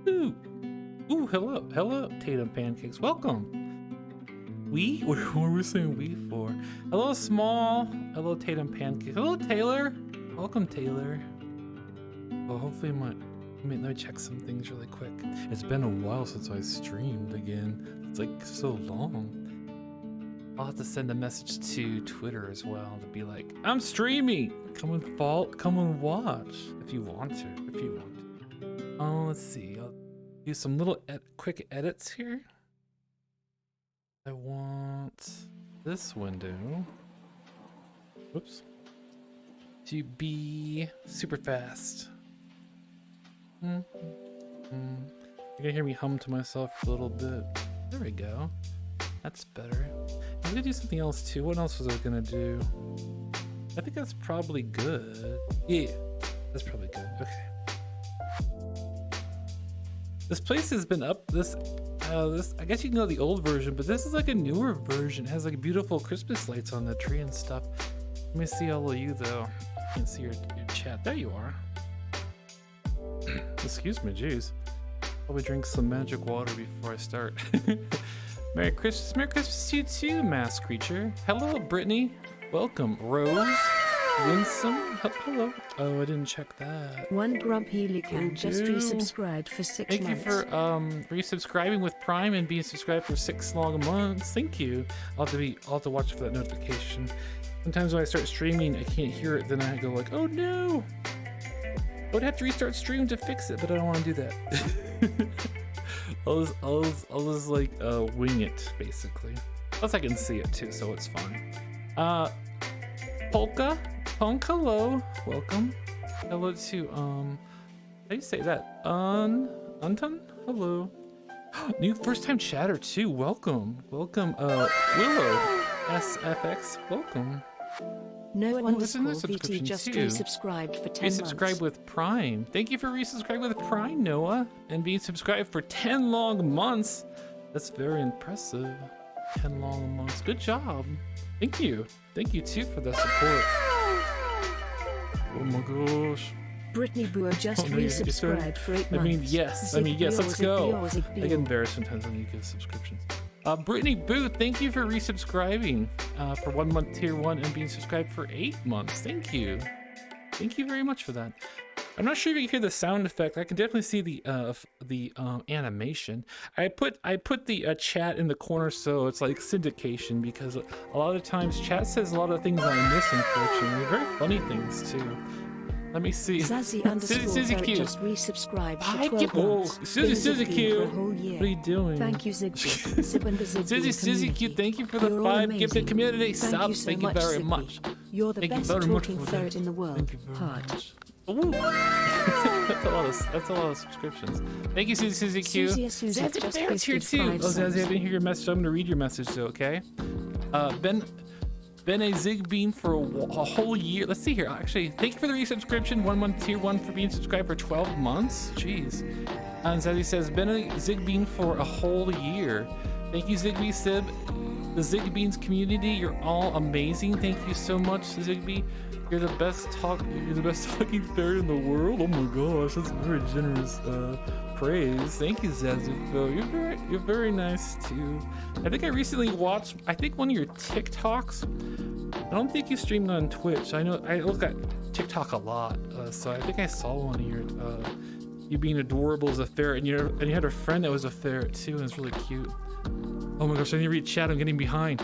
Ooh, ooh, hello, Tatum Pancakes. Welcome. What are we saying we for? Hello, Small. Hello, Tatum Pancakes. Hello, Taylor. Welcome, Taylor. Well, hopefully let me check some things really quick. It's been a while since I streamed again. It's like so long. I'll have to send a message to Twitter as well to be like, I'm streaming. Come and watch if you want to. Oh, let's see. I'll do some little quick edits here. I want this window, whoops, to be super fast. You're gonna hear me hum to myself for a little bit. There we go. That's better. I'm gonna do something else too. What else was I gonna do? I think that's probably good. Yeah, that's probably good. Okay. This place has been up. This I guess you can go the old version, but this is like a newer version. It has like beautiful Christmas lights on the tree and stuff. Let me see all of you though. I can't see your chat. There you are. Excuse me, jeez. Probably drink some magic water before I start. Merry Christmas to you too, masked creature. Hello, Brittany. Welcome, Rose. Winsome. Hello. Oh, I didn't check that. One Grumpy Lican just resubscribed for 6 months. Thank you for resubscribing with Prime and being subscribed for 6 long months. Thank you. I'll have to watch for that notification. Sometimes when I start streaming, I can't hear it. Then I go like, oh no. I would have to restart stream to fix it, but I don't want to do that. I'll just like wing it basically. Plus I can see it too, so it's fine. Polka, hello, welcome. Hello to how do you say that? Untun, hello. New first time chatter too. Welcome, Willow SFX, welcome. No one VT just resubscribed for 10 months. Resubscribe with Prime. Thank you for resubscribing with Prime, Noah, and being subscribed for 10 long months. That's very impressive. 10 long months. Good job. Thank you. Thank you too for the support. Oh my gosh. Brittany Boer just resubscribed for 8 months. Yes, let's go. I get embarrassed sometimes when you get subscriptions. Brittany Booth, thank you for resubscribing for 1 month tier 1 and being subscribed for 8 months. Thank you. Thank you very much for that. I'm not sure if you can hear the sound effect. I can definitely see the animation. I put the chat in the corner so it's like syndication, because a lot of times chat says a lot of things I miss, unfortunately. Very funny things too. Let me see. Susie Q just resubscribed for 12 months. Susie Q. What are you doing? Thank you, Ziggbee. Susie Q, thank you for the 5 gifted community subs. Thank you very much. You're the best talking ferret in the world. Heart. Ooh. that's a lot of subscriptions. Thank you, Susie Q. Zazzy Barrett's here too. Oh, Zazzy, I didn't hear your message. I'm gonna read your message though, okay? Been a Ziggbee for a whole year. Let's see here. Actually, thank you for the resubscription. 1 month tier 1 for being subscribed for 12 months. Jeez. And Zazzy says, been a Ziggbee for a whole year. Thank you, Ziggbee Sib. The Zigbeans community, you're all amazing. Thank you so much, Ziggbee. You're the best talking ferret in the world. Oh my gosh, that's very generous praise. Thank you, Zazuko. You're very nice too. I think I recently watched one of your TikToks. I don't think you streamed on Twitch. I know I look at TikTok a lot, so I think I saw one of your you being adorable as a ferret, and you had a friend that was a ferret too, and it's really cute. Oh my gosh, I need to read chat. I'm getting behind.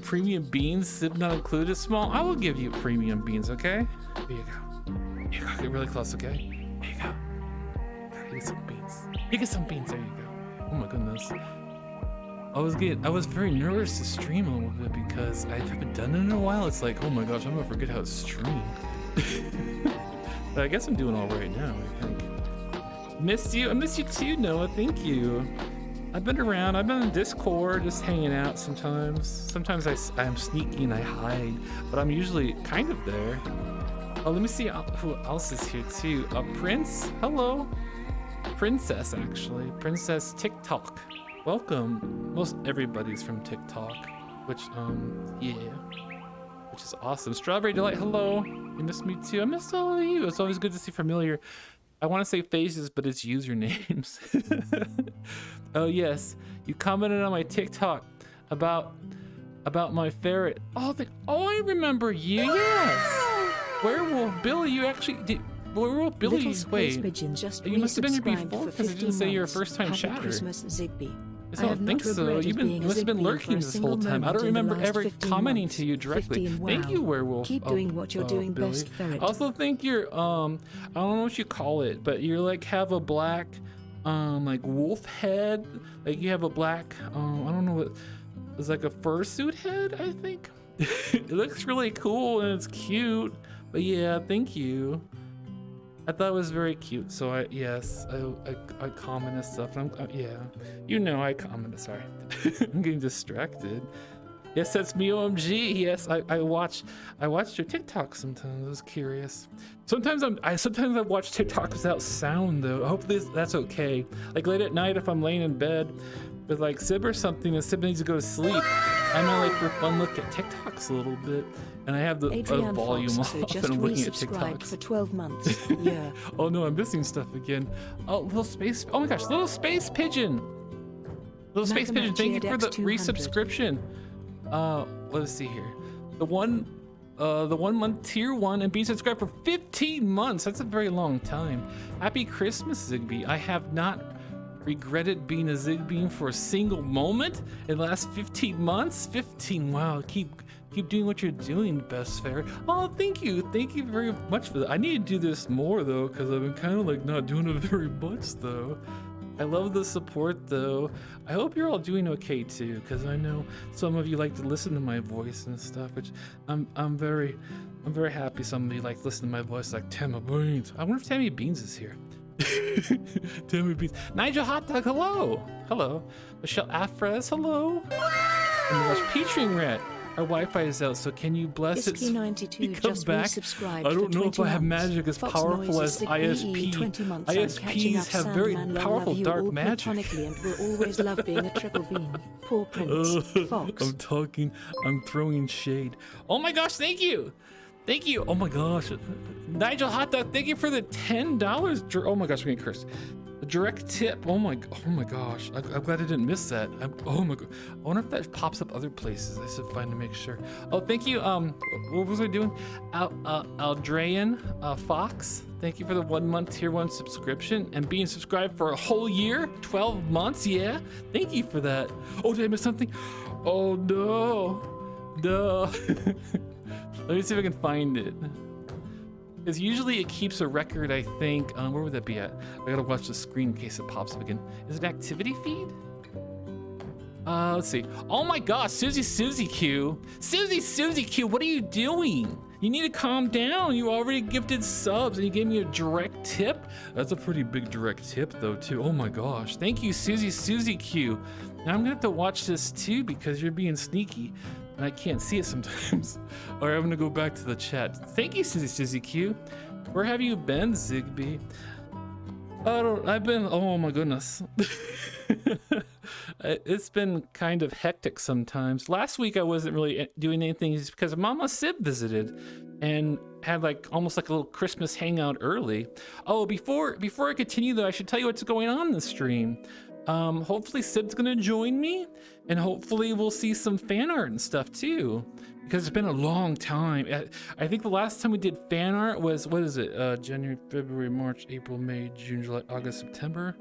Premium beans, Sib not included. Small, I will give you premium beans, okay? Here you go. Here you go. Get really close, okay? Here you go. You get some beans. You get some beans. There you go. Oh my goodness. I was very nervous to stream a little bit because I haven't done it in a while. It's like, oh my gosh, I'm gonna forget how to stream. But I guess I'm doing all right now, I think. Missed you. I miss you too, Noah. Thank you. I've been around. I've been in Discord, just hanging out sometimes. Sometimes I'm sneaky and I hide, but I'm usually kind of there. Oh, let me see who else is here too. Prince, hello. Princess, actually. Princess TikTok. Welcome. Most everybody's from TikTok, which, yeah. Which is awesome. Strawberry Delight, hello. You miss me too. I miss all of you. It's always good to see familiar I want to say faces, but it's usernames. Oh yes, you commented on my TikTok about my ferret. Oh, I remember you. Yes, Werewolf Billy. You actually did. Werewolf Billy. Wait, you must have been here before because it didn't say you're a first-time chatter. Christmas, Ziggbee. I don't think so. You must have been lurking this whole time. I don't remember ever commenting to you directly. Thank you, Werewolf. Keep doing what you're doing Billy. best, ferret. Also think you're I don't know what you call it, but you're like have a black like wolf head. Like you have a black I don't know what it's like a fursuit head, I think. It looks really cool and it's cute. But yeah, thank you. I thought it was very cute, so I commented stuff. And yeah, you know I commented. Sorry, I'm getting distracted. Yes, that's me, OMG. Yes, I watched your TikTok sometimes. I was curious. Sometimes I watch TikTok without sound though. I hope that's okay. Like late at night if I'm laying in bed with like Sib or something and Sib needs to go to sleep, I might like for fun look at TikToks a little bit. And I have the volume off and I'm looking at TikToks. For 12 months. Yeah. Oh no, I'm missing stuff again. Oh, little space. Oh my gosh, little space pigeon. Little space pigeon. Thank you for the resubscription. Let's see here. The 1 month tier 1 and being subscribed for 15 months. That's a very long time. Happy Christmas, Ziggbee. I have not regretted being a Ziggbee for a single moment in the last 15 months. 15. Wow. Keep doing what you're doing, best ferret. Oh, thank you very much for that. I need to do this more though, because I've been kind of like not doing it very much though. I love the support though. I hope you're all doing okay too, because I know some of you like to listen to my voice and stuff, which I'm very happy some of you like listen to my voice like Tammy Beans. I wonder if Tammy Beans is here. Tammy Beans. Nigel Hot Dog, hello. Michelle Afrez, hello. Oh my gosh, Peachring Rat. Our Wi-Fi is out, so can you bless it? Come back. I don't know if I have magic as powerful as ISP. ISPs have very powerful dark magic. And will always love being a triple bean. Poor Prince. Fox. I'm throwing shade. Oh my gosh, thank you. Oh my gosh. Nigel Hot Dog, thank you for the $10. Oh my gosh, I'm getting cursed. A direct tip. Oh my gosh. I'm glad I didn't miss that. Oh my god. I wonder if that pops up other places. I should find to make sure. Oh, thank you. What was I doing? Aldrayan Fox. Thank you for the 1 month tier 1 subscription and being subscribed for a whole year, 12 months. Yeah. Thank you for that. Oh, did I miss something? Oh no. Let me see if I can find it. Because usually it keeps a record, I think. Where would that be at? I gotta watch the screen in case it pops up again. Is it activity feed? Let's see. Oh my gosh, Susie Q. Susie Q, what are you doing? You need to calm down. You already gifted subs and you gave me a direct tip. That's a pretty big direct tip though too. Oh my gosh. Thank you, Susie Q. Now I'm gonna have to watch this too because you're being sneaky. And I can't see it sometimes. All right, I'm gonna go back to the chat. Thank you, Susie Q. Where have you been, Ziggbee? I've been, oh my goodness. It's been kind of hectic sometimes. Last week I wasn't really doing anything just because Mama Sib visited and had like almost like a little Christmas hangout early. Oh, before I continue though, I should tell you what's going on in the stream. Hopefully Sib's gonna join me and hopefully we'll see some fan art and stuff too, because it's been a long time. I think the last time we did fan art was, what is it? January, February, March, April, May, June, July, August, September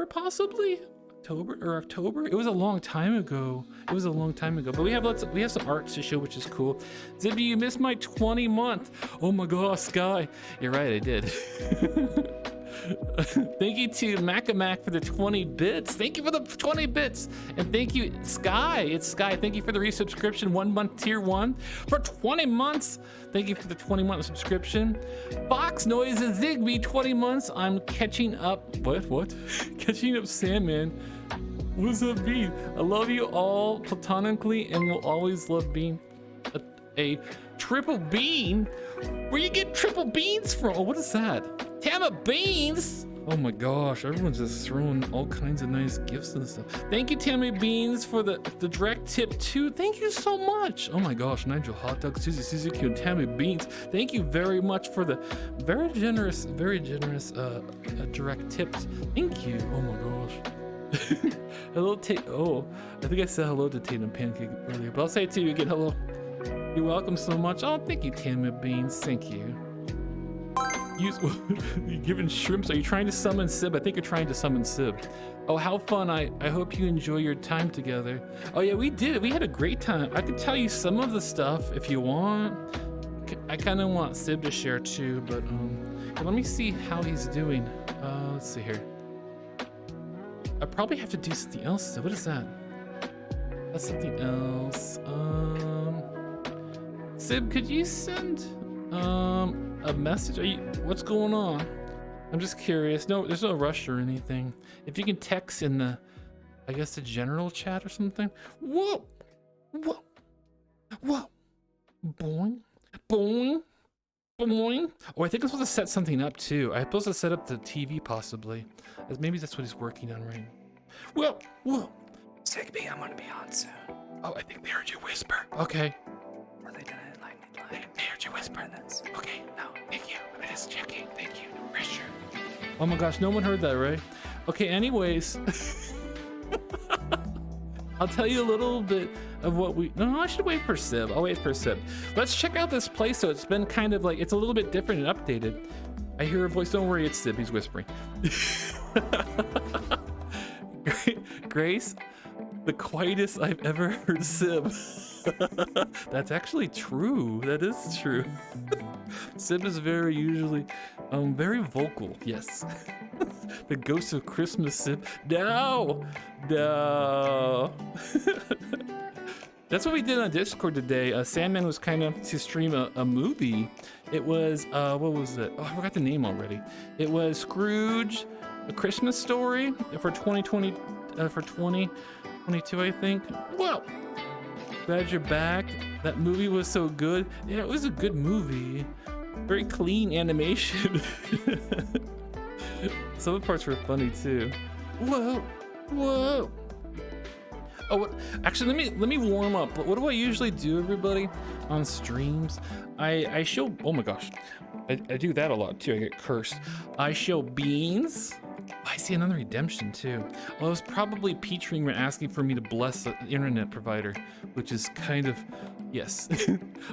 possibly? October? It was a long time ago. But we have some art to show, which is cool. Ziggbee, you missed my 20 month. Oh my gosh, Sky. You're right, I did. Thank you to Macamac for the 20 bits. Thank you for the 20 bits. And thank you, Sky. It's Sky. Thank you for the resubscription, 1 month tier 1 for 20 months. Thank you for the 20-month subscription. Fox Noise and Ziggbee, 20 months. I'm catching up. What? Catching up, Sandman. What's up, Bean? I love you all platonically and will always love being a triple bean. Where you get triple beans from? Oh, what is that? Tama Beans? Oh my gosh, everyone's just throwing all kinds of nice gifts and stuff. Thank you, Tammy Beans, for the direct tip too. Thank you so much. Oh my gosh, Nigel Hot Dog, Susie Suzuki, and Tammy Beans. Thank you very much for the very generous direct tips. Thank you. Oh my gosh. Hello, oh, I think I said hello to Tatum Pancake earlier, but I'll say it to you again. Hello. You're welcome so much. Oh, thank you, Tammy Beans. Thank you. You're giving shrimps. Are you trying to summon Sib? I think you're trying to summon Sib. Oh, how fun. I hope you enjoy your time together. Oh yeah, we did. We had a great time. I could tell you some of the stuff if you want. I kind of want Sib to share too, but let me see how he's doing. Let's see here. I probably have to do something else. What is that? That's something else. Sib, could you send a message? What's going on? I'm just curious. No, there's no rush or anything. If you can text in the, I guess the general chat or something. Whoa, whoa, whoa, boing, boing, boing. Oh, I think I'm supposed to set something up too. I'm supposed to set up the TV possibly. Maybe that's what he's working on right now. Whoa, whoa. Ziggbee, I'm gonna be on soon. Oh, I think they heard you whisper. Okay. Are they gonna They heard you whisper. Okay, no, thank you. I'm just checking. Thank you. No pressure. Oh my gosh, no one heard that, right? Okay, anyways. I'll tell you a little bit of what we... No, I should wait for Sib. I'll wait for Sib. Let's check out this place. So it's been kind of like... It's a little bit different and updated. I hear a voice. Don't worry, it's Sib. He's whispering. Grace, the quietest I've ever heard Sib. That's actually true. That is true. Sib is very usually very vocal. Yes. The ghost of Christmas Sib. No. That's what we did on Discord today. Sandman was kind of to stream a movie. It was what was it? Oh, I forgot the name already. It was Scrooge, A Christmas Story for 2020 for 2022, I think. Well, glad you're back. That movie was so good. Yeah, it was a good movie. Very clean animation. Some of the parts were funny too. Whoa, whoa. Oh, actually, let me warm up. What do I usually do, everybody, on streams? I show. Oh my gosh, I do that a lot too. I get cursed. I show beans. I see another redemption too. Well, it was probably Peachring asking for me to bless the internet provider, which is kind of, yes.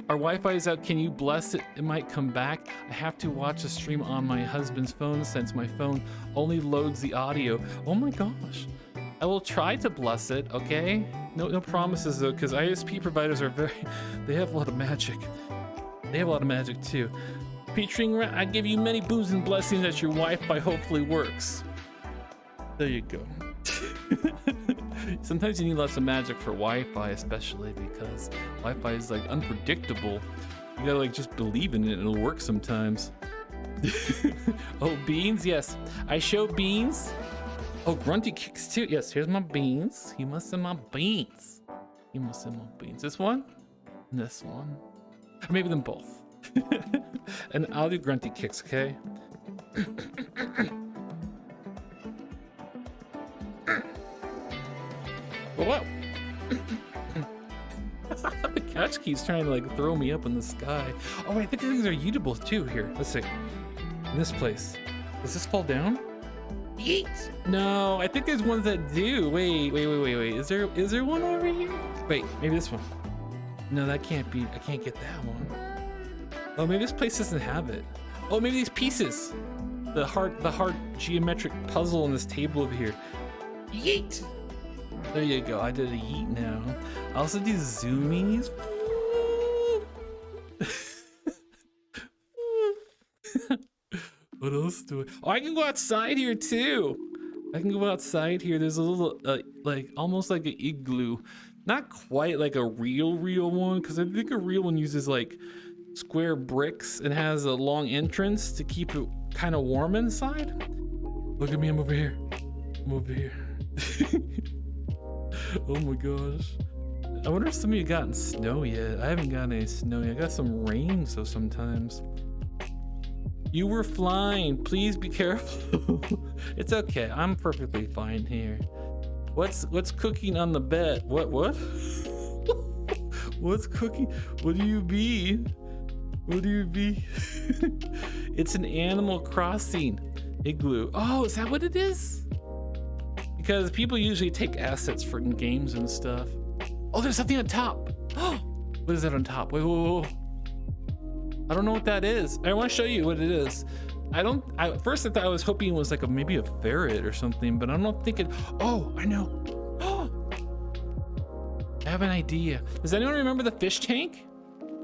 Our Wi-Fi is out. Can you bless it? It might come back. I have to watch the stream on my husband's phone since my phone only loads the audio. Oh my gosh. I will try to bless it, okay? No promises though, because ISP providers are they have a lot of magic. They have a lot of magic too. Featuring, I give you many boons and blessings that your Wi-Fi hopefully works. There you go. Sometimes you need lots of magic for Wi-Fi, especially because Wi-Fi is like unpredictable. You gotta like just believe in it and it'll work sometimes. Oh, beans, yes. I show beans. Oh, Grunty kicks too. Yes, here's my beans. You must have my beans. You must have my beans. This one? And this one. Or maybe them both. And I'll do Grunty kicks, okay? Whoa! The couch keeps trying to like throw me up in the sky. Oh, I think these are eatable too. Here, let's see. In this place, does this fall down? Eat! No, I think there's ones that do. Wait. Is there one over here? Wait, maybe this one. No, that can't be. I can't get that one. Oh, maybe this place doesn't have it. Oh, maybe these pieces. The hard geometric puzzle on this table over here. Yeet! There you go. I did a yeet now. I also do zoomies. What else do I? Oh, I can go outside here too. I can go outside here. There's a little, like almost like an igloo. Not quite like a real one, because I think a real one uses like square bricks and has a long entrance to keep it kind of warm inside. Look at me, I'm over here. I'm over here. Oh my gosh. I wonder if some of you gotten snow yet. I haven't gotten any snow yet. I got some rain, so sometimes. You were flying. Please be careful. It's okay. I'm perfectly fine here. What's cooking on the bed? What? What's cooking? What do you be? What do you be? It's an Animal Crossing igloo. Oh, is that what it is? Because people usually take assets for games and stuff. Oh, there's something on top. What is that on top? Wait, whoa. I don't know what that is. I want to show you what it is. At first I thought I was hoping it was like maybe a ferret or something, but I don't think it. Oh, I know. I have an idea. Does anyone remember the fish tank?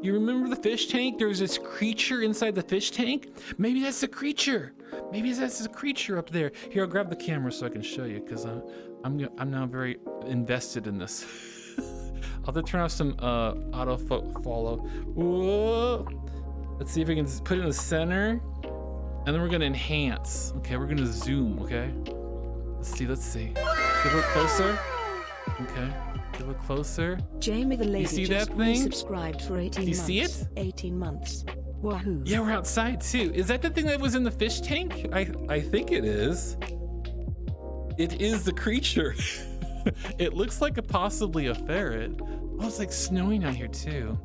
You remember the fish tank? There's this creature inside the fish tank. Maybe that's the creature. Maybe that's the creature up there. Here, I'll grab the camera so I can show you, because I'm now very invested in this. I'll have to turn off some auto follow. Whoa. Let's see if we can put it in the center, and then we're gonna enhance. Okay, we're gonna zoom. Okay. Let's see. Get a little closer. Okay. Get a little closer. Jamie the lady You see just that thing? subscribed for 18 You months. see it? 18 months. Wahoo. Yeah, we're outside too. Is that the thing that was in the fish tank? I think it is. It is the creature. It looks like possibly a ferret. Oh, it's like snowing out here too.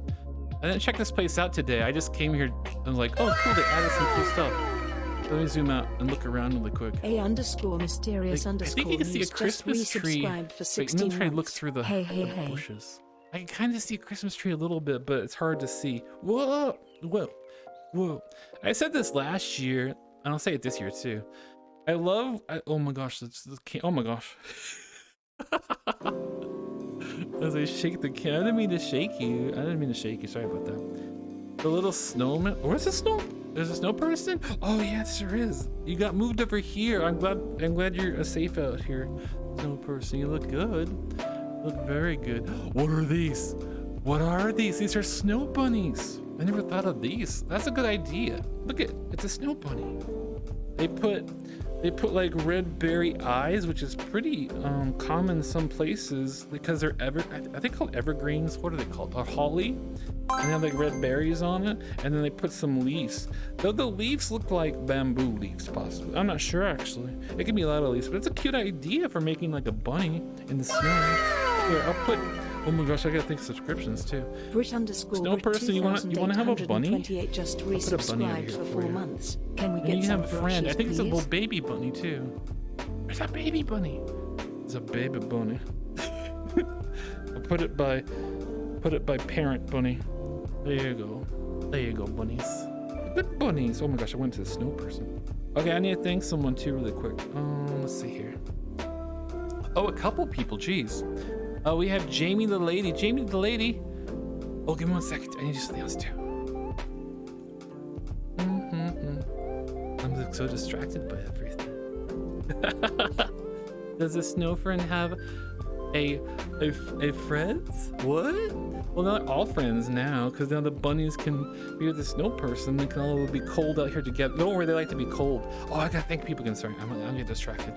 I didn't check this place out today. I just came here and was like, oh cool, they added some cool stuff. Let me zoom out and look around really quick. A_mysterious I think you can see a Christmas tree. For Wait, let me try to look months. through the Hey. bushes. I can kind of see a Christmas tree a little bit, but it's hard to see. Whoa. I said this last year, and I'll say it this year too. Oh my gosh, oh my gosh. As I shake the can, I didn't mean to shake you. Sorry about that. The little snowman. Where's the snow? There's a snow person? Oh yes, there is. You got moved over here. I'm glad you're safe out here. Snow person, you look good. You look very good. What are these? What are these? These are snow bunnies. I never thought of these. That's a good idea. Look it's a snow bunny. They put like red berry eyes, which is pretty common in some places because they're are they called evergreens? What are they called? Holly. And they have like red berries on it, and then they put some leaves. Though the leaves look like bamboo leaves, possibly. I'm not sure actually. It can be a lot of leaves, but it's a cute idea for making like a bunny in the snow. Here, I'll put. Oh my gosh, I gotta think subscriptions too. Snow person, you wanna have a bunny? Just I'll put a bunny over resubscribed here for for 4 you. months. Can we And get you can some have a friend. I brushes, think it's a please? little baby bunny too. There's a baby bunny. There's a baby bunny. I'll put it by parent bunny. There you go, bunnies. Good bunnies. Oh my gosh, I went to the snow person. Okay, I need to thank someone too really quick. Let's see here. Oh, a couple people, jeez. We have Jamie the lady. Jamie the lady. Oh, give me 1 second. I need to do something else too. I'm like, so distracted by everything. Does a snow friend have a friends? What? Well, not all friends now, because now the bunnies can be with the snow person. They can all be cold out here together. Don't worry, they like to be cold. Oh, I gotta thank people again. Sorry, I'm gonna get distracted.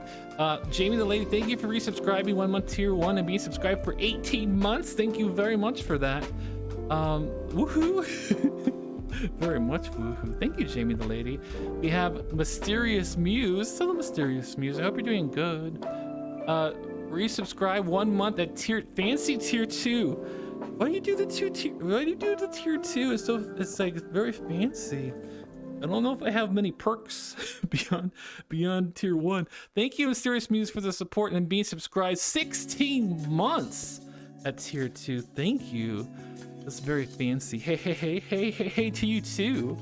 Jamie the lady, thank you for resubscribing 1 month tier 1 and being subscribed for 18 months. Thank you very much for that. Woohoo! Very much woohoo. Thank you, Jamie the lady. We have Mysterious Muse. Hello, Mysterious Muse. I hope you're doing good. Resubscribe 1 month at fancy tier 2. Why do you do the tier 2? It's like very fancy. I don't know if I have many perks beyond tier 1. Thank you, Mysterious Muse, for the support and being subscribed 16 months at tier 2. Thank you. That's very fancy. Hey to you too.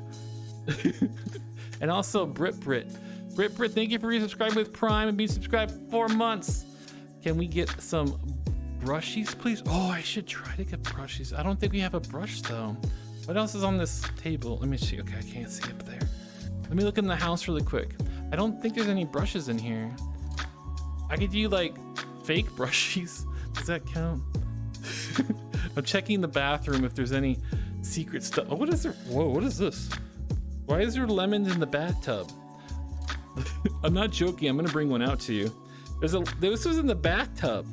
And also Brit, thank you for resubscribing with Prime and being subscribed 4 months. Can we get some brushies, please? Oh, I should try to get brushies. I don't think we have a brush though. What else is on this table? Let me see. Okay, I can't see up there. Let me look in the house really quick. I don't think there's any brushes in here. I could do like fake brushies. Does that count? I'm checking the bathroom if there's any secret stuff. Oh, what is there? Whoa, what is this? Why is there lemons in the bathtub? I'm not joking. I'm gonna bring one out to you. This was in the bathtub.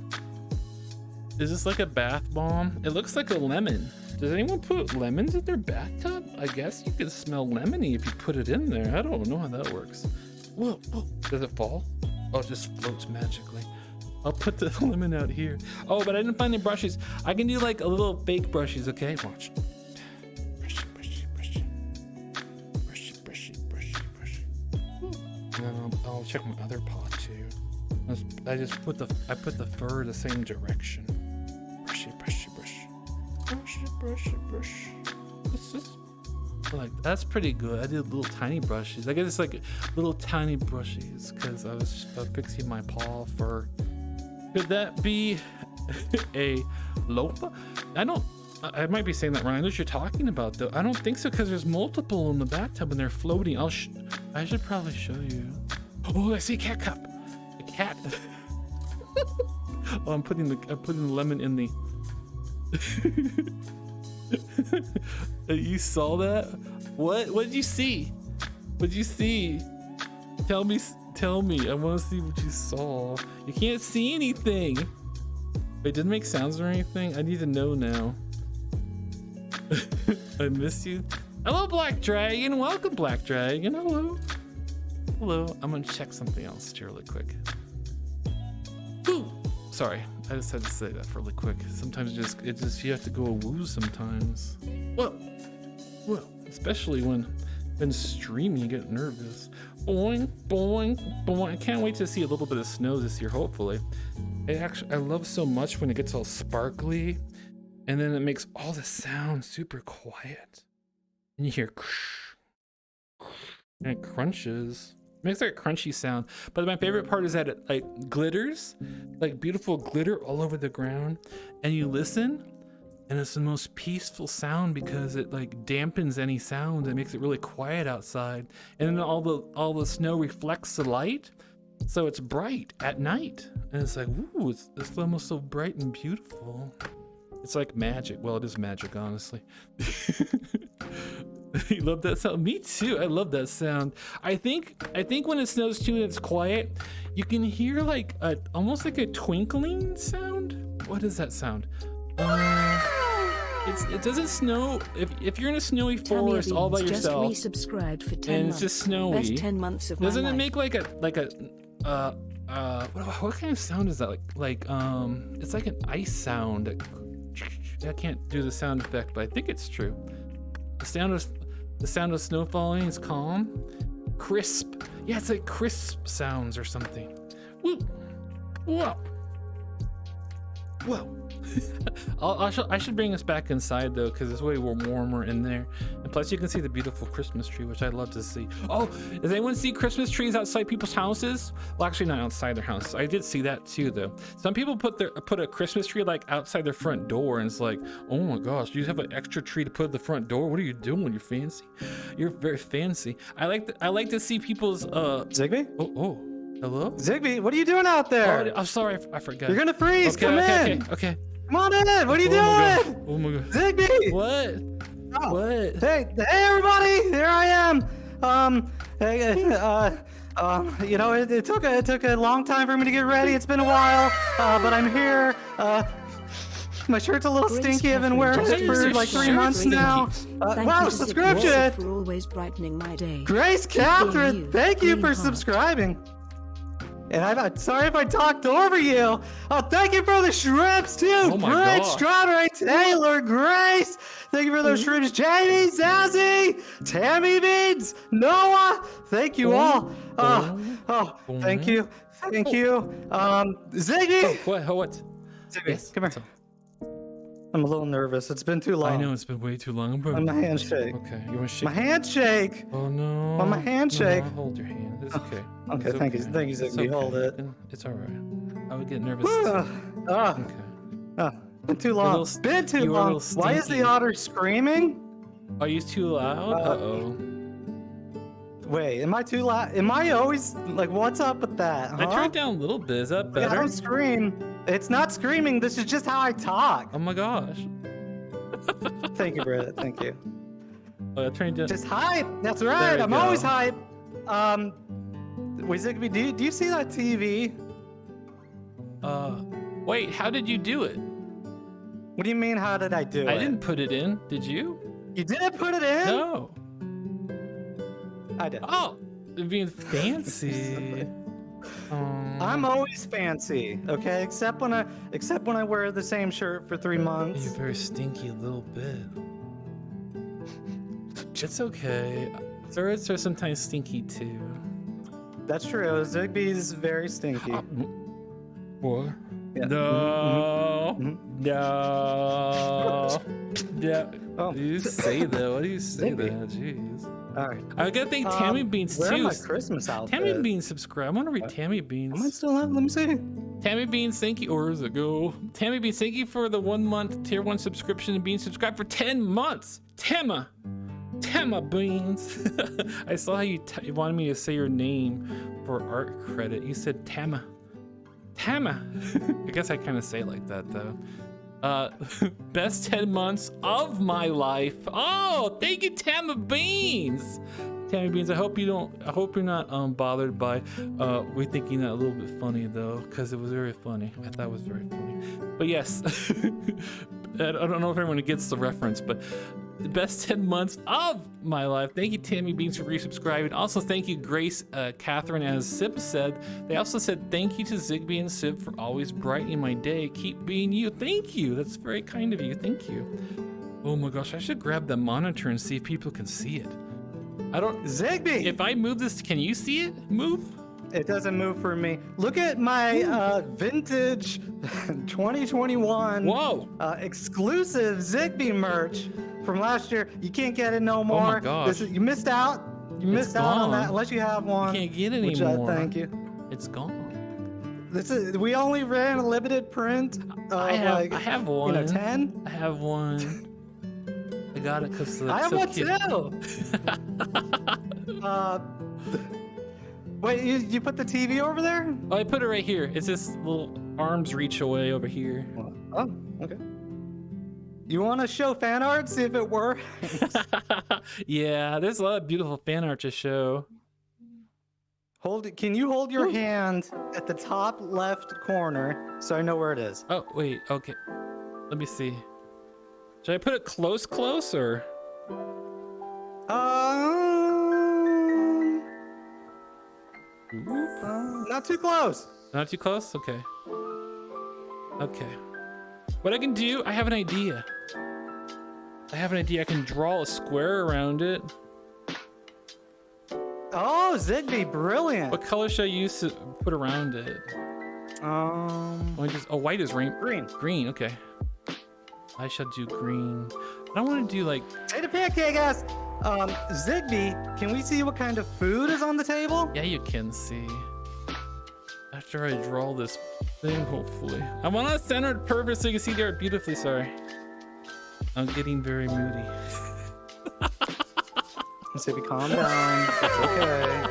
Is this like a bath bomb? It looks like a lemon. Does anyone put lemons in their bathtub? I guess you can smell lemony if you put it in there. I don't know how that works. Whoa, whoa. Does it fall? Oh, it just floats magically. I'll put the lemon out here. Oh, but I didn't find any brushes. I can do like a little fake brushes, okay? Watch. Brushy, brushy, brushy. Brushy, brushy, brushy, brushy. And then I'll check my other paw too. I put the fur the same direction. Brushy, brushy, brushy. Brushy, brushy, brushy. What's this? Like, that's pretty good. I did little tiny brushes. I guess it's like little tiny brushes because I was fixing my paw fur. Could that be a loafa? I might be saying that wrong. I know what you're talking about though. I don't think so because there's multiple in the bathtub and they're floating. I should probably show you. Oh, I see a cat cup. A cat. Oh, I'm putting the lemon in the. You saw that? What did you see? What'd you see? Tell me. I want to see what you saw. You can't see anything. Wait, did it make sounds or anything? I need to know now. I miss you. Hello, Black Dragon. Welcome, Black Dragon. Hello. Hello. I'm gonna check something else here really quick. Woo! Sorry, I just had to say that really quick. Sometimes you have to go a woo sometimes. Well, especially when streaming, you get nervous. Boing, boing, boing. I can't wait to see a little bit of snow this year, hopefully. I love so much when it gets all sparkly and then it makes all the sound super quiet. And you hear and it crunches. It makes like a crunchy sound. But my favorite part is that it like glitters, like beautiful glitter all over the ground. And you listen and it's the most peaceful sound because it like dampens any sound. It makes it really quiet outside. And then all the snow reflects the light. So it's bright at night. And it's like, ooh, it's almost so bright and beautiful. It's like magic. Well, it is magic, honestly. You love that sound? Me too. I love that sound. I think when it snows too and it's quiet, you can hear like almost like a twinkling sound. What is that sound? It doesn't snow if you're in a snowy forest all by yourself. Just resubscribed for 10 and months. It's just snowy. Best 10 months of Doesn't my it life. make like a what kind of sound is that? Like it's like an ice sound. I can't do the sound effect, but I think it's true. The sound of snow falling is calm, crisp. Yeah, it's like crisp sounds or something. Woo! Whoa! Whoa! I should bring us back inside though, because it's way warmer in there. And plus, you can see the beautiful Christmas tree, which I'd love to see. Oh, does anyone see Christmas trees outside people's houses? Well, actually, not outside their houses. I did see that too, though. Some people put a Christmas tree like outside their front door, and it's like, oh my gosh, you have an extra tree to put at the front door? What are you doing? You're fancy. You're very fancy. I like to see people's Ziggbee? Oh. Hello? Ziggbee, what are you doing out there? Oh, I'm sorry, I forgot. You're gonna freeze. Okay, Come okay, in. Okay. Come on in. What are you doing? Oh my god. Ziggbee. What? Oh. What? Hey, everybody. Here I am. You know, it took a long time for me to get ready. It's been a while, but I'm here. My shirt's a little stinky. I've been wearing it for like 3 months now. Wow, subscription! For always brightening my day. Grace Catherine, thank you for subscribing. And I'm sorry if I talked over you. Oh, thank you for the shrimps too. Oh my Great, gosh. Strawberry Taylor, Grace. Thank you for those shrimps. Jamie, Zazzy, Tammy Beans, Noah. Thank you all. Thank you. Thank you. Ziggy. What? Ziggy, Yes? come here. I'm a little nervous. It's been too long. I know it's been way too long. But... My handshake. Okay, you want to shake? My handshake. Oh no. On my handshake. No, I'll hold your hand. It's okay. Okay, It's thank you, okay. Ziggy. It's okay. Hold it. It's all right. I would get nervous. Okay. Been too long. Been too long. Why is the otter screaming? Are you too loud? Uh-oh. Wait, am I too loud? Am I always like? What's up with that? I turned down a little bit. Is that Yeah, I better? don't scream. It's not screaming. This is just how I talk. Oh my gosh. Thank you, Britta. Thank you. Oh, I turned down. Just hype. That's There right. we I'm go. always hype. Wait, Ziggbee, do you see that TV? Wait, how did you do it? What do you mean, how did I do it? I didn't put it in. Did you? You didn't put it in? No. I did. Oh, you're being fancy. I'm always fancy, okay? Except when I wear the same shirt for 3 months. You're very stinky a little bit. It's okay. Birds are sometimes stinky too. That's true. Zigbee's very stinky. What? Yeah. No. No. Yeah. Oh. What do you say that? What do you say Ziggbee. that? Jeez. All right. I gotta thank Tammy Beans Where too. my Christmas outfit? Tammy Beans subscribe. I want to read Tammy Am I Beans. still on? Let me see. Tammy Beans, thank you. Or where's it go? Tammy Beans, thank you for the 1 month tier 1 subscription and being subscribed for 10 months. Tamma Beans. I saw how you wanted me to say your name for art credit. You said Tamma. I guess I kind of say it like that though. Best 10 months of my life. Oh, thank you, Tammy Beans. Tammy Beans, I hope you're not bothered by we thinking that a little bit funny though, because it was very funny. I thought it was very funny. But yes, I don't know if everyone gets the reference, but the best 10 months of my life. Thank you, Tammy Beans, for resubscribing. Also, thank you, Grace, Catherine, as Sib said. They also said, thank you to Ziggbee and Sib for always brightening my day. Keep being you. Thank you. That's very kind of you. Thank you. Oh my gosh, I should grab the monitor and see if people can see it. I don't... Ziggbee! If I move this, can you see it move? It doesn't move for me. Look at my vintage 2021 Whoa! Exclusive Ziggbee merch from last year. You can't get it no more. Oh my gosh. You missed out. You missed out on that gone. unless you have one. You can't get it which anymore. Thank you. It's gone. We only ran a limited print of I have one. 10. I have one. I got it because I have so one cute. too. Wait, you put the TV over there? Oh, I put it right here. It's this little arm's reach away over here. Oh, okay. You want to show fan art? See if it works. Yeah, there's a lot of beautiful fan art to show. Hold it. Can you hold your hand at the top left corner so I know where it is? Oh, wait, okay. Let me see. Should I put it close, or? Not too close. Not too close? Okay. Okay. What I can do, I have an idea. I can draw a square around it. Oh, Ziggbee, brilliant. What color should I use to put around it? White is Green. Green, okay. I shall do green. I don't want to do like... Say the pancake ass. Ziggbee, can we see what kind of food is on the table? Yeah, you can see. After I draw this thing, hopefully. I want to center it perfect so you can see there beautifully. Sorry. I'm getting very moody. Ziggbee, calm down. It's okay.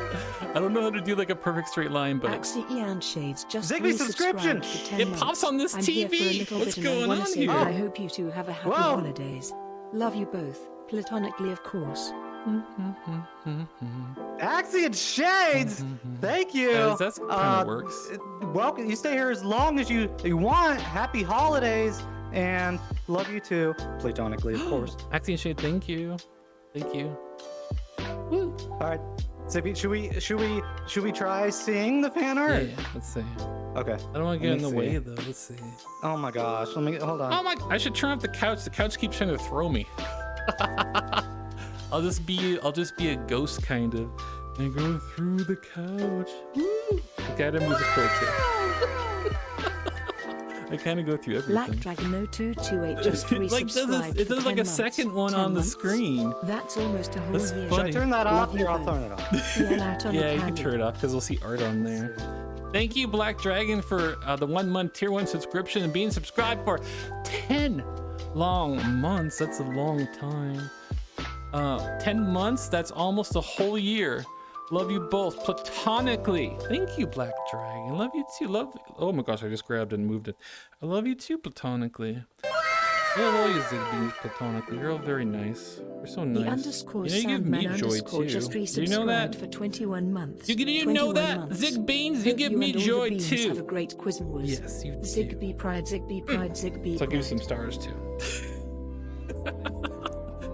I don't know how to do like a perfect straight line, but Axie Ian Shades just Ziggbee subscription! resubscribed for 10 it months. pops on this I'm here for a TV. little What's bit and I going wanna on say here? that I hope you two have a happy Whoa. holidays. Love you both, platonically of course. Axie and Shades, thank you. That's kind of works. Welcome. You stay here as long as you want. Happy holidays and love you too, platonically, of course. Axie and Shade, thank you. Thank you. Woo. All right, Ziggbee, should we try seeing the fan Yeah, art? yeah, let's see. Okay. I don't want to get in the Let me way see. though. Let's see. Oh my gosh. Hold on. Oh my! I should turn off the couch. The couch keeps trying to throw me. I'll just be a ghost kind of, and go through the couch. Woo! I gotta move the filter. I kind of go through everything. Black Dragon 0228 just resubscribed. Like it for does 10 like a months. second one 10 on the months. screen. That's almost a whole That's year. Should funny. I turn that off? Love you Here, I'll both. turn it off. Yell out on Yeah, the you can candle. turn it off because we'll see art on there. Thank you, Black Dragon, for the 1 month tier 1 subscription and being subscribed for 10 long months. That's a long time. 10 months, that's almost a whole year. Love you both platonically. Thank you, Black Dragon. Love you too. Oh my gosh, I just grabbed it and moved it. I love you too platonically. I love all you Zigbees platonically. You're all very nice. You're so The nice. underscore You give me Sandman joy underscore too. just Do you know that? resubscribed for 21 months. You know 21 that? months. Zigbeans, you Hope give you me and all the joy beans too. Have a great Quizmwas. Yes, you do. Ziggbee pride, Ziggbee pride, Ziggbee So I'll give you pride. some stars too.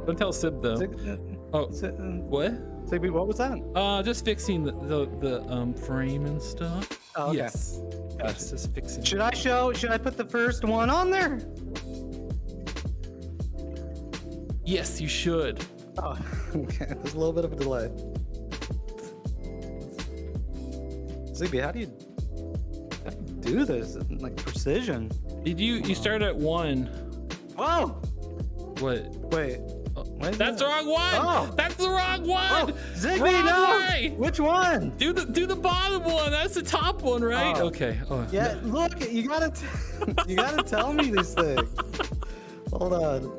Don't tell Sib though. Oh, what? Ziggbee, what was that? Just fixing the frame and stuff. Oh, okay. Yes. Yes, just fixing. Should I put the first one on there? Yes, you should. Oh, okay. There's a little bit of a delay. Ziggbee, how do you do this? Like precision. Did you start at 1? Whoa! What? Wait. That's the wrong one. Oh. That's the wrong one. Oh, Ziggbee, Wrong no! way. Which one? Do the bottom one. That's the top one, right? Oh. Okay. Oh. Yeah, look, you gotta tell me these things. Hold on.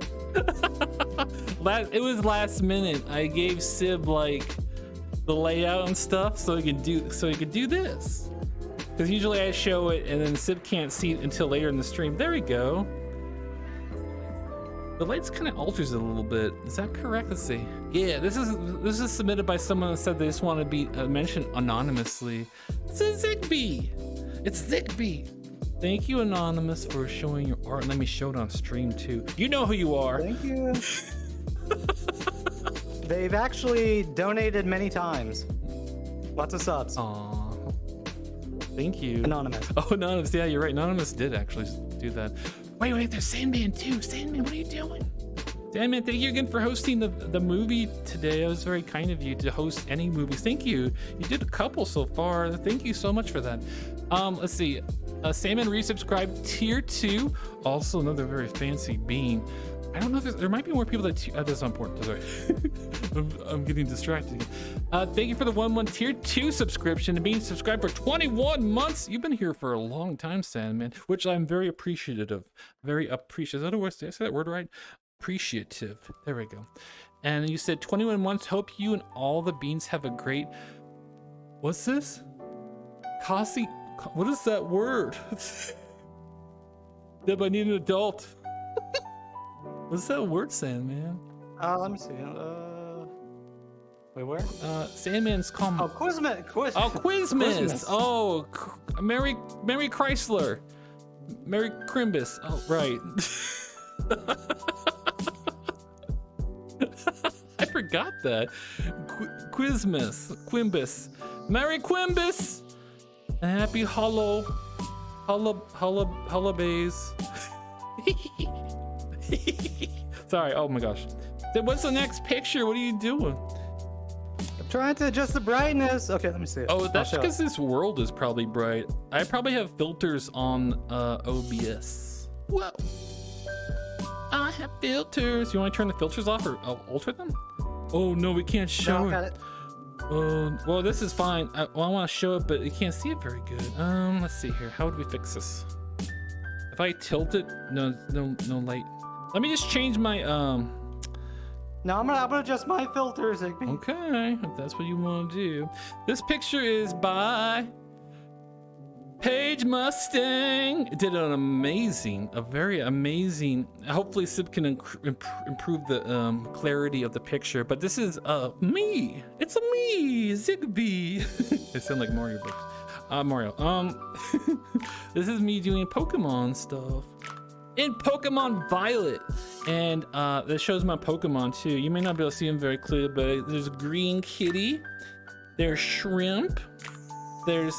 It was last minute. I gave Sib like the layout and stuff so he could do this. Because usually I show it and then Sib can't see it until later in the stream. There we go. The lights kind of alters it a little bit. Is that correct? Let's see. Yeah, this is submitted by someone that said they just want to be mentioned anonymously. It's Ziggbee. It's Ziggbee. Thank you, Anonymous, for showing your art. Let me show it on stream too. You know who you are. Thank you. They've actually donated many times. Lots of subs. Aw. Thank you. Anonymous. Oh, Anonymous. Yeah, you're right. Anonymous did actually do that. Wait, there's Sandman too. Sandman, what are you doing? Sandman, thank you again for hosting the movie today. It was very kind of you to host any movies. Thank you. You did a couple so far. Thank you so much for that. Let's see. Sandman resubscribed tier 2. Also another very fancy bean. I don't know if there might be more people that that's not important. Sorry. I'm getting distracted. Thank you for the 1 tier 2 subscription and being subscribed for 21 months. You've been here for a long time, Sandman, which I'm very appreciative of. Very appreciative. Did I say that word right? Appreciative. There we go. And you said 21 months. Hope you and all the beans have a great. What's this? Kasi. What is that word? Deb, I need an adult. What's that word, Sandman? Let me see. Wait, where? Sandman's calm. Oh, Quizmas. Oh, Quizmas. Oh, Mary Chrysler. Mary Crimbus. Oh, right. I forgot that. Quimbus. Merry Quimbus. And happy holidays. Sorry. Oh my gosh. Then what's the next picture? What are you doing? I'm trying to adjust the brightness. Okay, let me see. Oh, that's I'll show because this world is probably bright. I probably have filters on OBS. Whoa. I have filters. You want to turn the filters off or alter them? Oh no, we can't show No, it. got it. Well, this is fine. I want to show it, but you can't see it very good. Let's see here. How would we fix this? If I tilt it, no light. Let me just change my No, I'm gonna adjust my filters, Ziggbee. Okay, if that's what you want to do. This picture is by Paige Mustang. It did a very amazing. Hopefully, Sib can improve the clarity of the picture. But this is me. It's me, Ziggbee. They sound like Mario books. Mario. This is me doing Pokemon stuff in Pokemon Violet, and this shows my Pokemon too. You may not be able to see them very clearly, but there's a green kitty, there's Shrimp, there's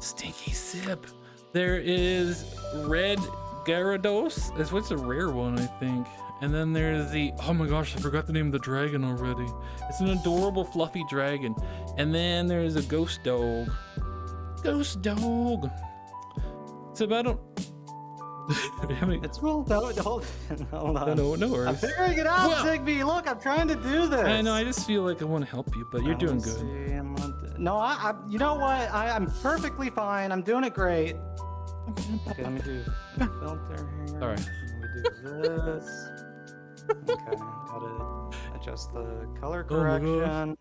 Stinky Sip, there is Red Gyarados. That's what's a rare one, I think. And then there's the, oh my gosh, I forgot the name of the dragon already. It's an adorable fluffy dragon. And then there's a Ghost Dog. Ghost Dog. So I don't. It's cool. Hold on. No I'm worries. figuring it out, Well- Ziggbee. Look, I'm trying to do this. I know. I just feel like I want to help you, but you're doing Let's good. see, no, you know what? I'm perfectly fine. I'm doing it great. Okay, let me do filter here. All right. Let me do this. Okay, gotta adjust the color Oh my gosh. correction.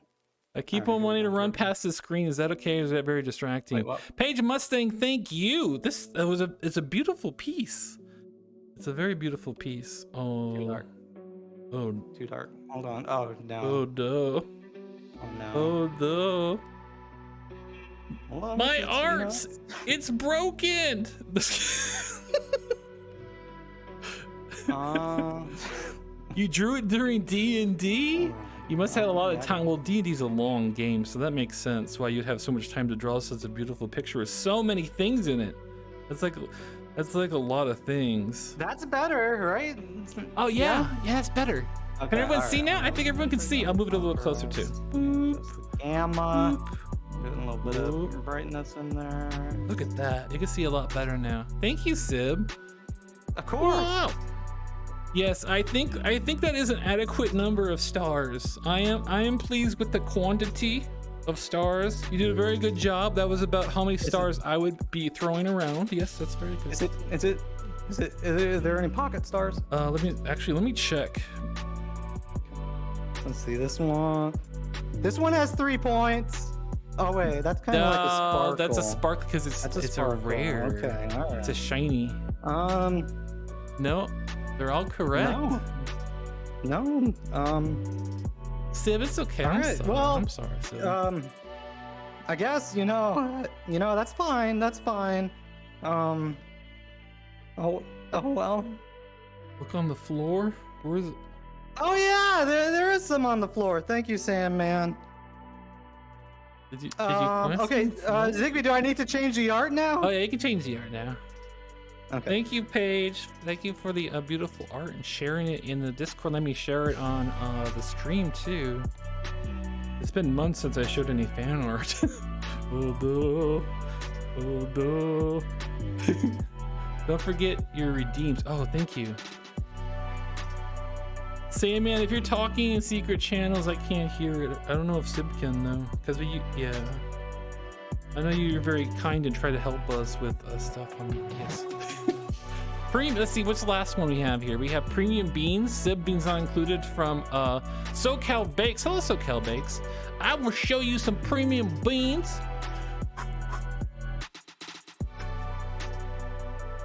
I keep Alright, on here wanting we to go. run past the screen. Is that okay? Or is that very distracting? Wait, what? Paige Mustang, thank you. It's a beautiful piece. It's a very beautiful piece. Too Oh, dark. oh, Too dark. Hold on. Oh no. oh no, Oh no. oh no. Hold on, My it's, art, it's broken. You drew it during D&D? You must have had a lot of time. Well, D&D's a long game, so that makes sense why you'd have so much time to draw such a beautiful picture with so many things in it. That's like a lot of things. That's better, right? Oh yeah, yeah, it's better. Okay, Can everyone all see right. now? I think everyone can see. I'll move it a little closer too. Boop, Gamma. boop. Putting a little bit Boop. of brightness in there. Look at that. You can see a lot better now. Thank you, Sib. Of course. Wow. Yes, I think that is an adequate number of stars. I am pleased with the quantity of stars. You did a very good job. That was about how many stars I would be throwing around. Yes, that's very good. Is there any pocket stars? Let me check. Let's see this one. This one has 3 points. Oh wait, that's kind of like a sparkle. That's a spark because it's a sparkle. rare. Okay, all right. It's a shiny. No, they're all correct. No. Sib, it's okay. All I'm right, sorry. well, I'm sorry, Sib. I guess that's fine. That's fine. Oh well. Look on the floor. Where is it? Oh yeah, there is some on the floor. Thank you, Sam, man. Did you find okay, some? Ziggbee, do I need to change the art now? Oh yeah, you can change the art now. Okay. Thank you, Paige. Thank you for the beautiful art and sharing it in the Discord. Let me share it on the stream too. It's been months since I showed any fan art. Oh no. Oh no. Don't forget your redeems. Oh, thank you. Sandman, if you're talking in secret channels, I can't hear it. I don't know if Sib can though, because yeah. I know you're very kind and try to help us with stuff on yes. Let's see, what's the last one we have here? We have premium beans, Sib beans not included from SoCal Bakes. Hello, SoCal Bakes. I will show you some premium beans.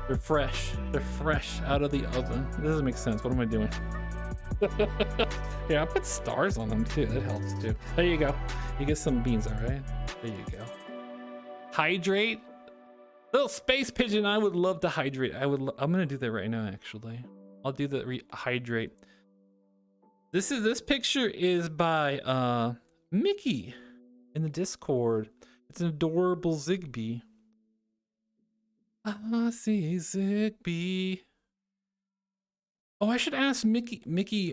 They're fresh. They're fresh out of the oven. This doesn't make sense. What am I doing? Yeah, I put stars on them too. That helps too. There you go. You get some beans, all right? There you go. Hydrate. Little space pigeon. I would love to hydrate. I'm gonna do that right now. Actually, I'll do the hydrate. This picture is by Mickey in the Discord. It's an adorable Ziggbee. I see Ziggbee. Oh, I should ask Mickey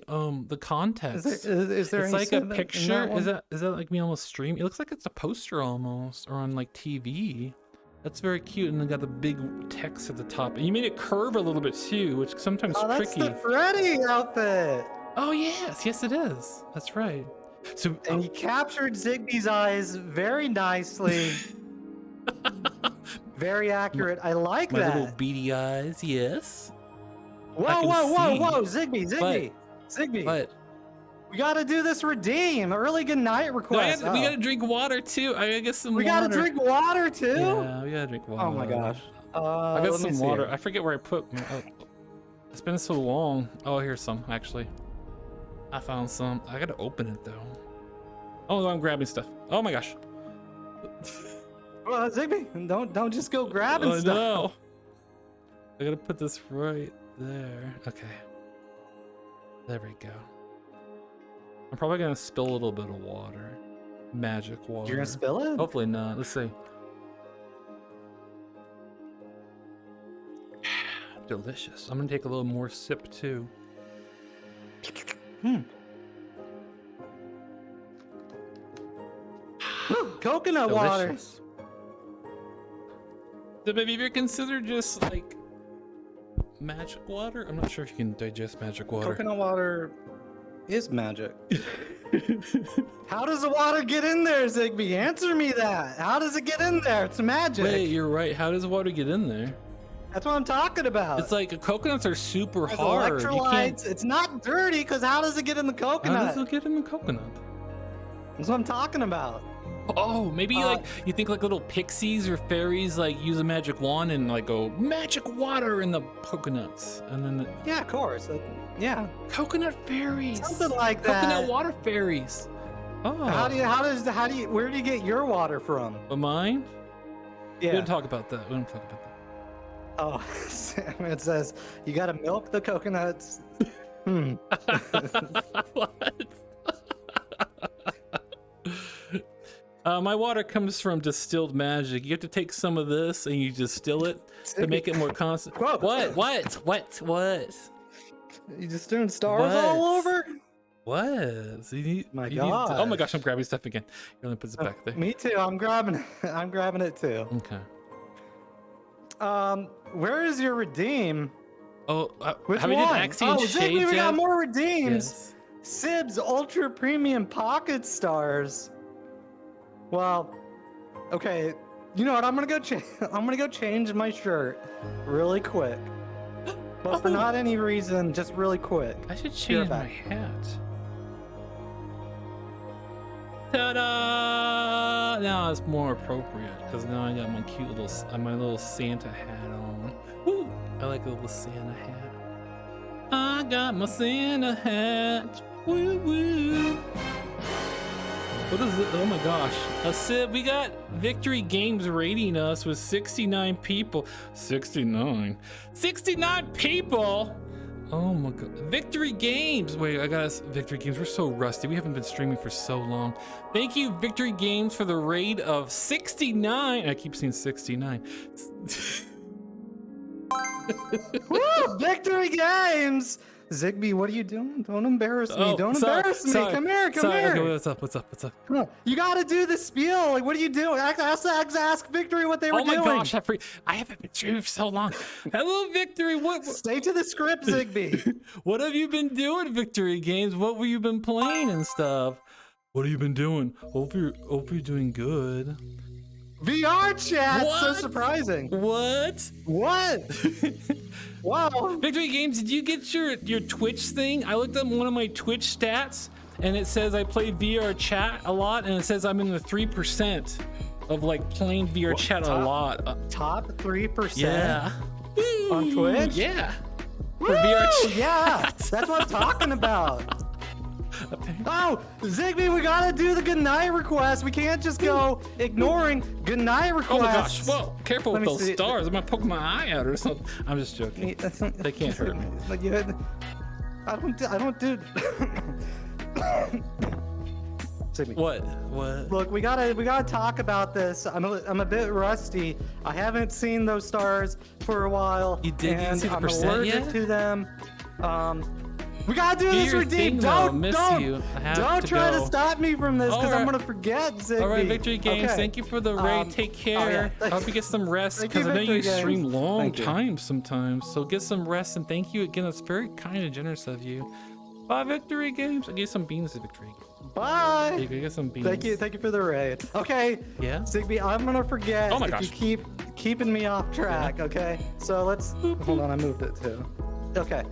the context. Is there it's any like a sin in that picture. one? Is that like me almost stream? It looks like it's a poster almost, or on like TV. That's very cute, and they got the big text at the top. And you made it curve a little bit too, which sometimes Oh, that's tricky. the Freddy outfit. Oh yes, it is. That's right. So And you captured Zigbee's eyes very nicely. Very accurate. I like my that. little beady eyes. Yes. Whoa, can whoa, see. Ziggbee. But We gotta do this redeem. Early good night request. we gotta drink water too. I gotta get some We water. gotta drink water too? Yeah, we gotta drink water. Oh my gosh. I got let me some see water. here. I forget where I put. It's been so long. Oh, here's some actually. I found some. I gotta open it though. Oh, no, I'm grabbing stuff. Oh my gosh. Well, Ziggbee, don't just go grabbing Oh stuff. no. I gotta put this right there. Okay. There we go. I'm probably gonna spill a little bit of water. Magic water. You're gonna spill it? Hopefully not. Let's see. Delicious. I'm gonna take a little more sip too. Coconut water. Delicious. So have you ever considered just like magic water? I'm not sure if you can digest magic water. Coconut water is magic. How does the water get in there, Ziggbee? Answer me that. How does it get in there? It's magic. Wait, you're right. How does water get in there? That's what I'm talking about. It's like coconuts are super There's hard. You can't. electrolytes. It's not dirty because how does it get in the How coconut? does it get in the coconut? That's what I'm talking about. Oh, maybe like you think like little pixies or fairies like use a magic wand and like go magic water in the coconuts, and then Yeah, of course. Yeah. coconut fairies, Something like that. coconut water fairies. Oh, How do you, where do you get your water from? But mine? Yeah. We don't talk about that. We don't talk about that. Oh, it says you gotta milk the coconuts. What? My water comes from distilled magic. You have to take some of this and you distill it to make it more constant. Whoa. What? You just doing stars What? all over? What? So you My you need to- oh my gosh. gosh, I'm grabbing stuff again. Here, let me put this back there. Me too. I'm grabbing it too. Okay. Where is your redeem? Oh, Which have we one? did Axiom Oh, Shade Ziggbee, we got yet? more redeems. Yes. Sib's Ultra Premium Pocket Stars. Well, okay. You know what? I'm gonna go change my shirt really quick. But for Oh. not any reason, just really quick. I should Be right change my back. hat. Ta-da! Now it's more appropriate because now I got my cute little, my little Santa hat on. Woo! I like a little Santa hat. I got my Santa hat. Woo woo! What is it? Oh my gosh. Sib, we got Victory Games rating us with 69 people. 69 people? Oh my god. Victory Games. Wait, I got us. Victory Games. We're so rusty. We haven't been streaming for so long. Thank you, Victory Games, for the raid of 69. I keep saying 69. Woo! Victory Games! Ziggbee, what are you doing? Don't embarrass me. Oh, Don't sorry, embarrass me. sorry, Come here. Okay, what's up? Come on. You gotta do the spiel. Like, what are you doing? Ask Victory what they were Oh my doing. gosh, I haven't been streaming for so long. Hello, Victory. What Stay to the script, Ziggbee. what have you been doing, Victory Games? What have you been playing and stuff? What have you been doing? Hope you're doing good. VR chat. So What? surprising. What? What? Wow. Victory Games, did you get your Twitch thing? I looked up one of my Twitch stats and it says I play VR chat a lot, and it says I'm in the 3% of like playing VR chat a lot. Top 3%. Yeah. On Twitch? Yeah. Woo! For VR chat. Yeah, that's what I'm talking about. Oh, Ziggbee, we gotta do the goodnight request. We can't just go ignoring goodnight requests. Oh my gosh, whoa, careful Let with me those see. stars. I'm gonna poke my eye out or something. I'm just joking. They can't hurt me. Like I don't do. Ziggbee. What? Look, we gotta talk about this. I'm a bit rusty. I haven't seen those stars for a while. You didn't see the I'm percent allergic yet? to them. We gotta do Do this your redeem. thing, though. Don't Miss you. I have don't to try to go. stop me from this because I'm Alright. gonna forget, Ziggbee. All right, Victory Games, Okay. thank you for the raid. Take care. yeah. I hope you get some rest Thank you, because I know you Victory stream Games. long Thank you. times sometimes. So get some rest and thank you again. That's very kind and generous of you. Bye, Victory Games. I gave some beans to Victory. Bye. You can get some beans. Thank you for the raid. Okay. Yeah? Ziggbee, I'm gonna forget Oh my if gosh. you keep keeping me off track, okay? So let's hold on, I moved it too. Okay.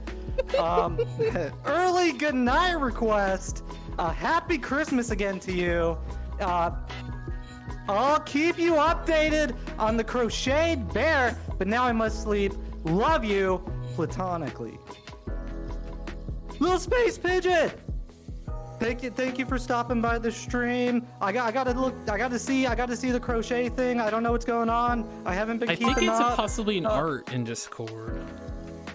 Early good night request. Happy Christmas again to you. I'll keep you updated on the crocheted bear, but now I must sleep. Love you platonically. Little space pigeon. Thank you for stopping by the stream. I gotta see the crochet thing. I don't know what's going on. I haven't been I keeping think it's up. possibly an art in Discord.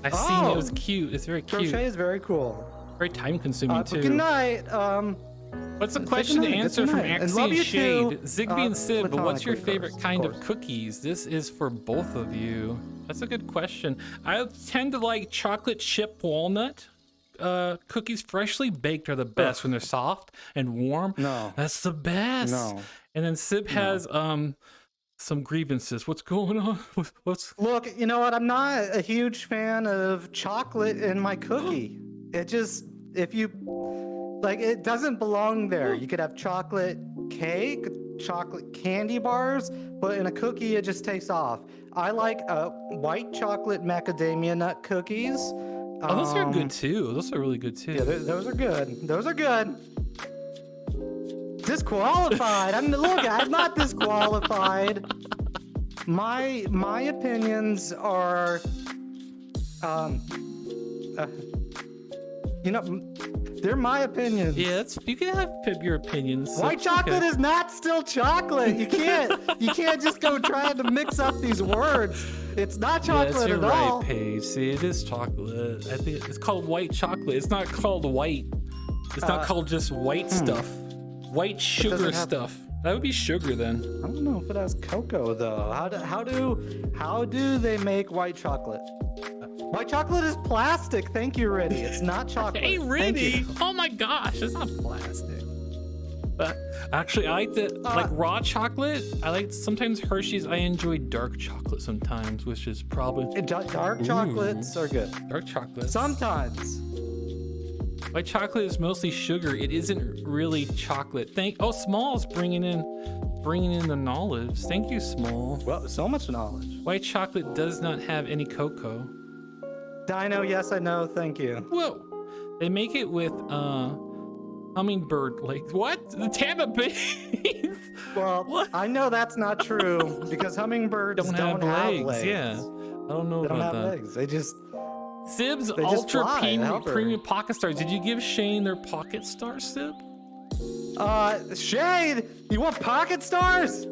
I seen it was cute. It's very cute. Crochet is very cool. Very time consuming But too. good night. What's the Good question to night, answer good from night. And Axie love and you Shade? too, Ziggbee and Sib, but what's your platonically, favorite of kind of course. cookies? This is for both of you. That's a good question. I tend to like chocolate chip walnut. Cookies freshly baked are the best when they're soft and warm. No. That's the best. No. And then Sib has some grievances. What's going on? What's Look, you know what? I'm not a huge fan of chocolate in my cookie. It just, if you, like, it doesn't belong there. You could have chocolate cake, chocolate candy bars, but in a cookie, it just takes off. I like white chocolate macadamia nut cookies. Oh, those are good too. Those are really good too. Yeah, those are good. Those are good. disqualified. I'm not disqualified. My opinions are, they're my opinions. Yeah, you can have your opinions. White chocolate is not still chocolate. You can't just go trying to mix up these words. It's not chocolate yes, you're at all. right, Paige. See, it is chocolate. I think it's called white chocolate. It's not called white. It's not called just white stuff. White sugar stuff. That would be sugar then. I don't know if it has cocoa though. How do they make white chocolate? White chocolate is plastic. Thank you, Riddy. It's not chocolate. Hey, Thank Riddy! you. Oh my gosh, it's not plastic. But actually, I like like raw chocolate. I like sometimes Hershey's. I enjoy dark chocolate sometimes, which is probably Dark chocolates are good. dark chocolate. Sometimes. White chocolate is mostly sugar. It isn't really chocolate. Small's bringing in the knowledge. Thank you, Small. Well, so much knowledge. White chocolate does not have any cocoa. Dino, yes, I know. Thank you. Whoa. They make it with hummingbird legs. What? The Tampa Bay? Well, What? I know that's not true because hummingbirds don't have legs. Yeah. I don't know They don't about have that. legs. They just Sib's They just Ultra fly, premium, hover. premium Pocket Stars. Did you give Shane their Pocket Star, Sib? Shade, you want pocket stars?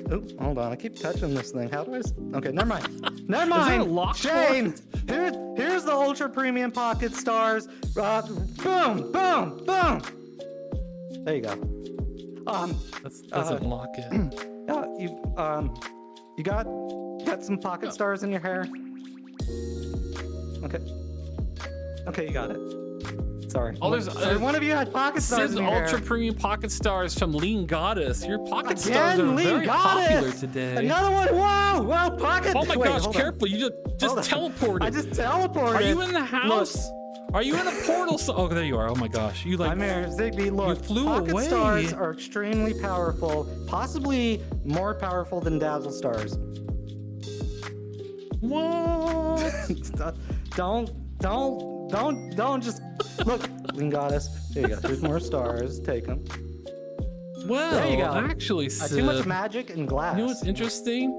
Oh, hold on. I keep touching this thing. How do I? Okay, never mind. Never there a mind. lock Shane, here's the ultra premium pocket stars. Boom, boom, boom. There you go. That doesn't lock it. You got some pocket stars in your hair. Okay, you got it. Sorry. Oh, there's one of you had pocket stars Sib's in your Ultra hair. Premium Pocket Stars from Lean Goddess. Your Pocket Stars are Lean very Goddess! popular today. Another one. Whoa, pocket. Oh my Wait, gosh, hold on. careful. You just Hold on. teleported. I just teleported. Are you in the house? Are you in a portal? Oh, there you are. Oh my gosh. You like I'm here, Ziggbee. Look, flew pocket away. stars are extremely powerful, possibly more powerful than dazzle stars. What? Don't just look. Lean Goddess. There you go. There's more stars. Take them. Well, There you go. actually, Too much magic and glass. You know what's interesting?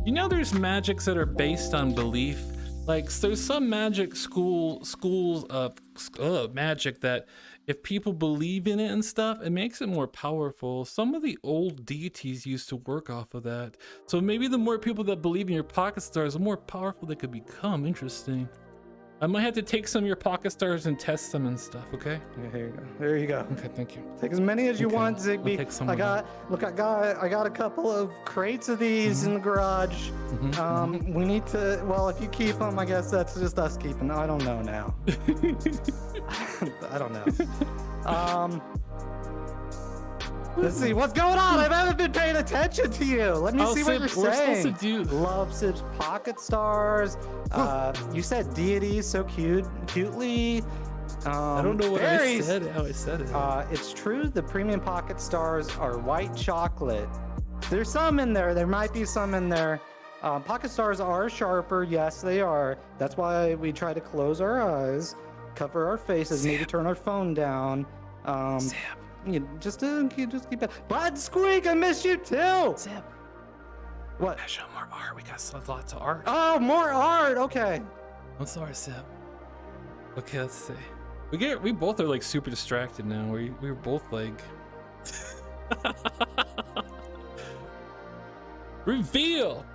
You know, there's magics that are based on belief. Like, there's some magic schools of magic that if people believe in it and stuff, it makes it more powerful. Some of the old deities used to work off of that. So maybe the more people that believe in your pocket stars, the more powerful they could become. Interesting. I might have to take some of your pocket stars and test them and stuff, okay? Okay, here you go. There you go. Okay, thank you. Take as many as you Okay, want, I'll Ziggbee. take some I of got a couple of crates of these in the garage. We need to. Well, if you keep them, I guess that's just us keeping them. I don't know now. I don't know. Let's see what's going on. I haven't been paying attention to you. Let me see what you're we're saying. supposed to do. Love Sib's pocket stars. You said deities so cutely. I don't know what I fairies. said, how I said it. It's true the premium pocket stars are white chocolate. There's some in there. There might be some in there. Pocket stars are sharper. Yes, they are. That's why we try to close our eyes, cover our faces, maybe turn our phone down. Just keep it. Bud Squeak, I miss you too. Zip. What? Show more art. We got lots of art. Oh, more art. Okay. I'm sorry, Zip. Okay, let's see. We both are like super distracted now. We were both like reveal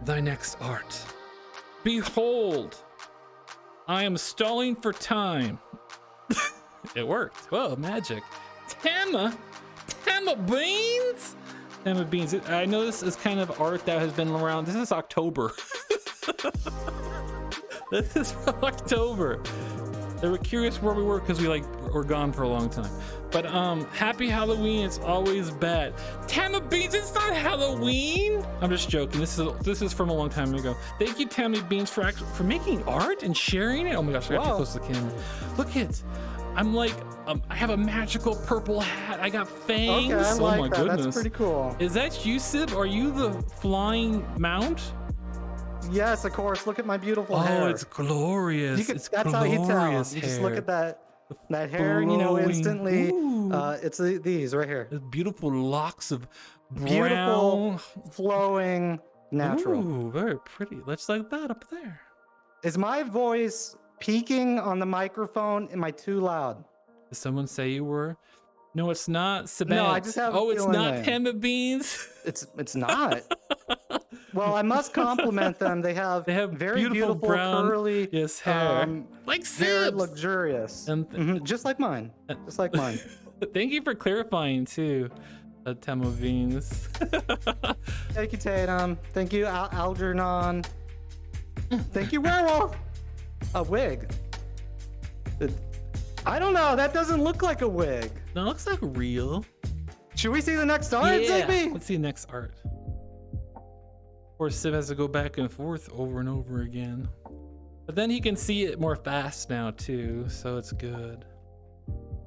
thy next art. Behold, I am stalling for time. It worked. Whoa, magic. Tama beans. Tama beans. I know this is kind of art that has been around. This is October. This is from October. They were curious where we were because we're gone for a long time. But happy Halloween. It's always bad. Tama beans. It's not Halloween. I'm just joking. This is from a long time ago. Thank you, Tama beans, for making art and sharing it. Oh my gosh, I got too close to the camera. Look at. I'm like, I have a magical purple hat. I got fangs. Okay, I like oh my that. goodness. That's pretty cool. Is that you, Sib? Are you the flying mount? Yes, of course. Look at my beautiful hair. Oh, it's glorious. You can, it's that's glorious how you tell. hair. You just look at that. That hair, you know, Flowing. instantly. Ooh. It's these right here. The beautiful locks of Beautiful, brown. flowing, natural. Ooh, very pretty. Let's like that up there. Is my voice peaking on the microphone? Am I too loud? Did someone say you were? No, it's not. Sebastian. No, I just have a Oh, it's feeling not I am. Tama Beans. It's not. Well, I must compliment them. They have very beautiful brown curly hair. Like very Sibs. luxurious. And Just like mine. Just like mine. Thank you for clarifying too, Tama Beans. Thank you, Tatum. Thank you, Algernon. Thank you, Werewolf. A wig. I don't know. That doesn't look like a wig. No, it looks like real. Should we see the next art, Ziggbee? Let's see the next art. Of course, Sib has to go back and forth over and over again. But then he can see it more fast now too, so it's good.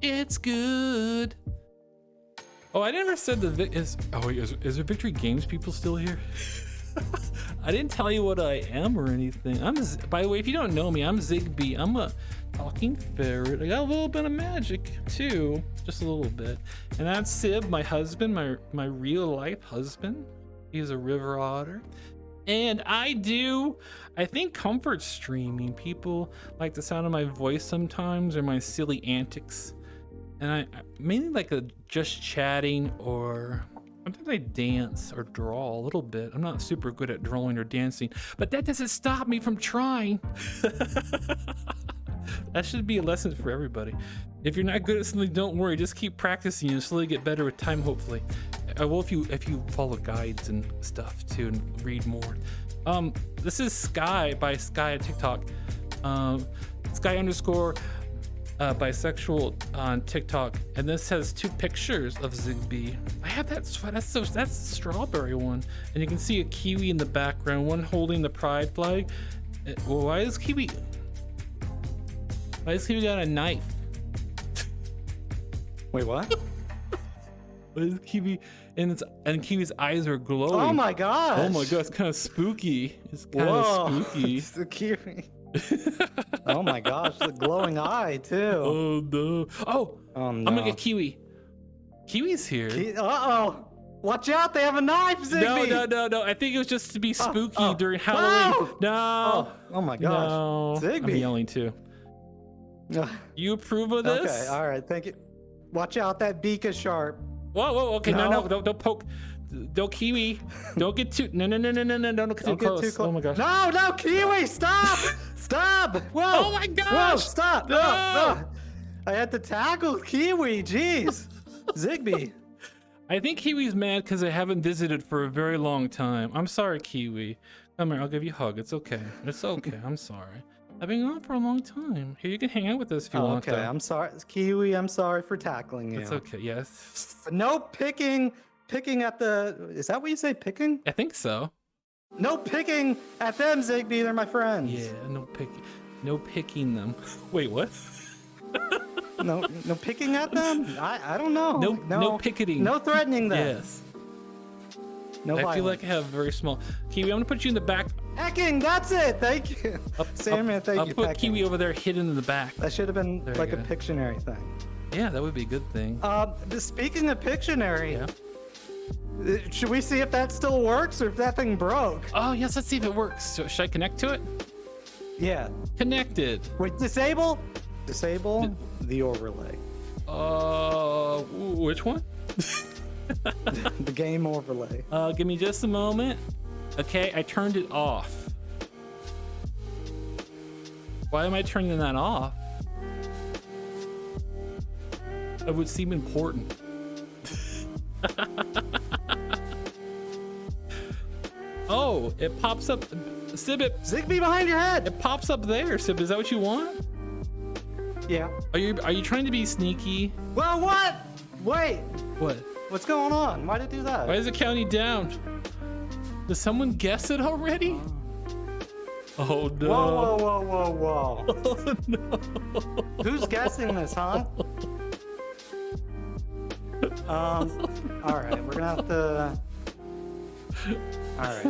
It's good. Oh, I never said is there Victory Games people still here? I didn't tell you what I am or anything. By the way, if you don't know me, I'm Ziggbee. I'm a talking ferret. I got a little bit of magic too, just a little bit. And that's Sib, my husband, my real life husband. He's a river otter. And I think comfort streaming. People like the sound of my voice sometimes or my silly antics. And I mainly like just chatting, or sometimes I dance or draw a little bit. I'm not super good at drawing or dancing, but that doesn't stop me from trying. That should be a lesson for everybody. If you're not good at something, don't worry. Just keep practicing and slowly get better with time, hopefully. Well, if you follow guides and stuff too and read more. This is Sky by Sky on TikTok. Sky_ bisexual on TikTok, and this has 2 pictures of Ziggbee. I have that sweat. That's the strawberry one, and you can see a kiwi in the background, one holding the pride flag. Well, why is kiwi got a knife? Wait, what? Why is kiwi and kiwi's eyes are glowing? Oh my gosh! Oh my god, it's kind of spooky. It's kind of spooky. It's the kiwi. Oh my gosh, the glowing eye too. Oh no! Oh no! I'm gonna get kiwi. Kiwi's here. Uh-oh! Watch out! They have a knife, Ziggbee. No! I think it was just to be spooky during Halloween. No! Oh my gosh! No. Ziggbee. I'm yelling too. You approve of this? Okay, all right, thank you. Watch out! That beak is sharp. Whoa! Okay, no! Don't poke. Don't kiwi. Don't get too. No! Don't get too close. Oh my gosh! No! Kiwi! Stop! Stop! Whoa! Oh my gosh! Whoa! Stop! No! I had to tackle Kiwi. Jeez, Ziggbee. I think Kiwi's mad because I haven't visited for a very long time. I'm sorry, Kiwi. Come here, I'll give you a hug. It's okay. It's okay. I'm sorry. I've been gone for a long time. Here, you can hang out with us if you want. Okay, I'm sorry, Kiwi. I'm sorry for tackling you. It's okay. Yes. No picking at the. Is that what you say? Picking? I think so. No picking at them, Ziggbee. They're my friends. Yeah. No picking them. Wait, what? No picking at them. I don't know. No picketing. No threatening them. Yes. No I violence. feel like I have very small. Kiwi, I'm gonna put you in the back. Pecking. That's it. Thank you. Sandman, thank you. I'll put Pecking. Kiwi over there hidden in the back. That should have been Very like good. a Pictionary thing. Yeah, that would be a good thing. Speaking of Pictionary, Yeah. should we see if that still works or if that thing broke? Oh yes, let's see if it works. So should I connect to it? Yeah. Connected. Wait, disable the overlay. Which one? The game overlay. Give me just a moment. Okay, I turned it off. Why am I turning that off? That would seem important. Oh, it pops up. Sib, Ziggbee behind your head. it pops up there. Sib, is that what you want? Yeah. Are you trying to be sneaky? Well, what? Wait. What? What's going on? Why'd it do that? Why is it counting down? Does someone guess it already? Oh no. Whoa. Oh no. Who's guessing this, huh? All right, we're gonna have to. All right.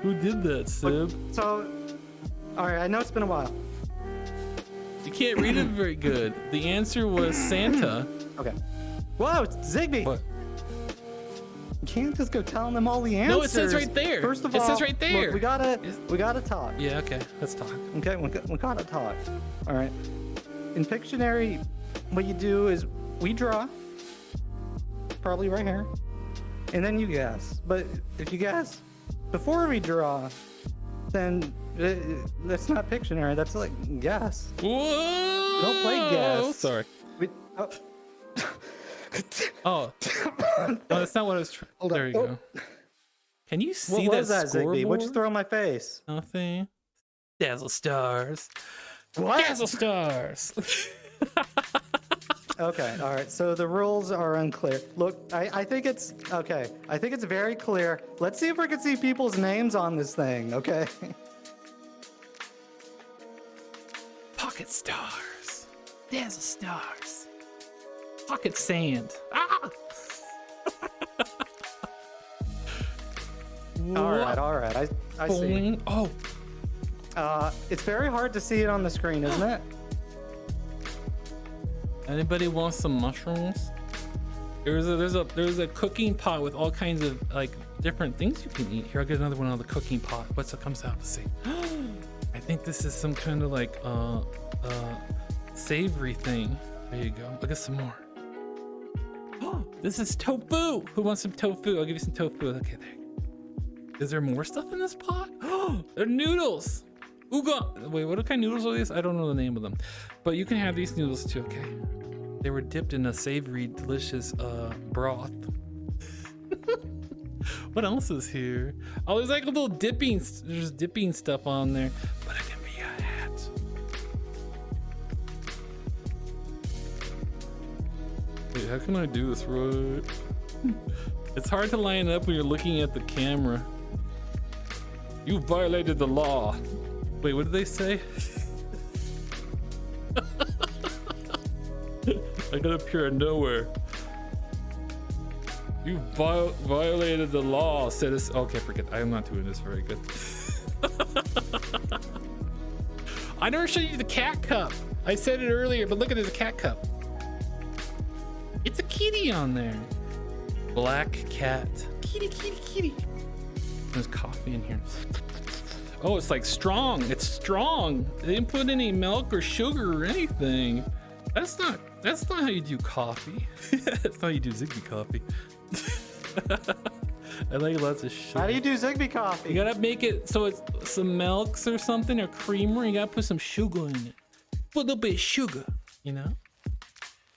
Who did that, Sib? So, all right, I know it's been a while. You can't read it very good. The answer was Santa. Okay. Whoa, Ziggbee. What? You can't just go telling them all the answers. No, it says right there. First of It all, says right there. Look, we gotta talk. Yeah, okay. Let's talk. Okay, we gotta talk. All right. In Pictionary, what you do is we draw, probably right here, and then you guess. But if you guess before we draw, then that's not Pictionary. That's like guess. Whoa! Don't play guess. Sorry. We, oh. Oh. No, that's not what I was trying. Hold There on. you go. Can you see What that was that, Ziggbee? What'd you scoreboard? throw in my face? Nothing. Dazzle stars. What? Dazzle stars. Okay, all right. So the rules are unclear. Look, I think it's okay. I think it's very clear. Let's see if we can see people's names on this thing. Okay. Pocket stars. Dazzle stars. Pocket sand. Ah! All right. I see. Boing. Oh, It's very hard to see it on the screen, isn't it? anybody want some mushrooms? There's a cooking pot with all kinds of like different things you can eat. Here, I'll get another one out of the cooking pot. What's it comes out? Let's see. I think this is some kind of like savory thing. There you go. Look at some more. This is tofu. Who wants some tofu? I'll give you some tofu. Okay, there. Is there more stuff in this pot? They're noodles. Uga. Wait, what kind of noodles are these? I don't know the name of them, but you can have these noodles too. Okay. They were dipped in a savory, delicious broth. What else is here? Oh, there's like a little dipping. There's dipping stuff on there, but it can be a hat. Wait, how can I do this right? It's hard to line up when you're looking at the camera. You violated the law. Wait, what did they say? I got up here out of nowhere. You violated the law, citizen. Okay, forget. I'm not doing this very good. I never showed you the cat cup. I said it earlier, but look at it, the cat cup. It's a kitty on there. Black cat. Kitty, kitty, kitty. There's coffee in here. Oh, it's like strong. It's strong. They didn't put any milk or sugar or anything. That's not how you do coffee. That's how you do Ziggbee coffee. I like lots of sugar. How do you do Ziggbee coffee? You gotta make it so it's some milks or something or creamer. You gotta put some sugar in it. Put a little bit of sugar, you know?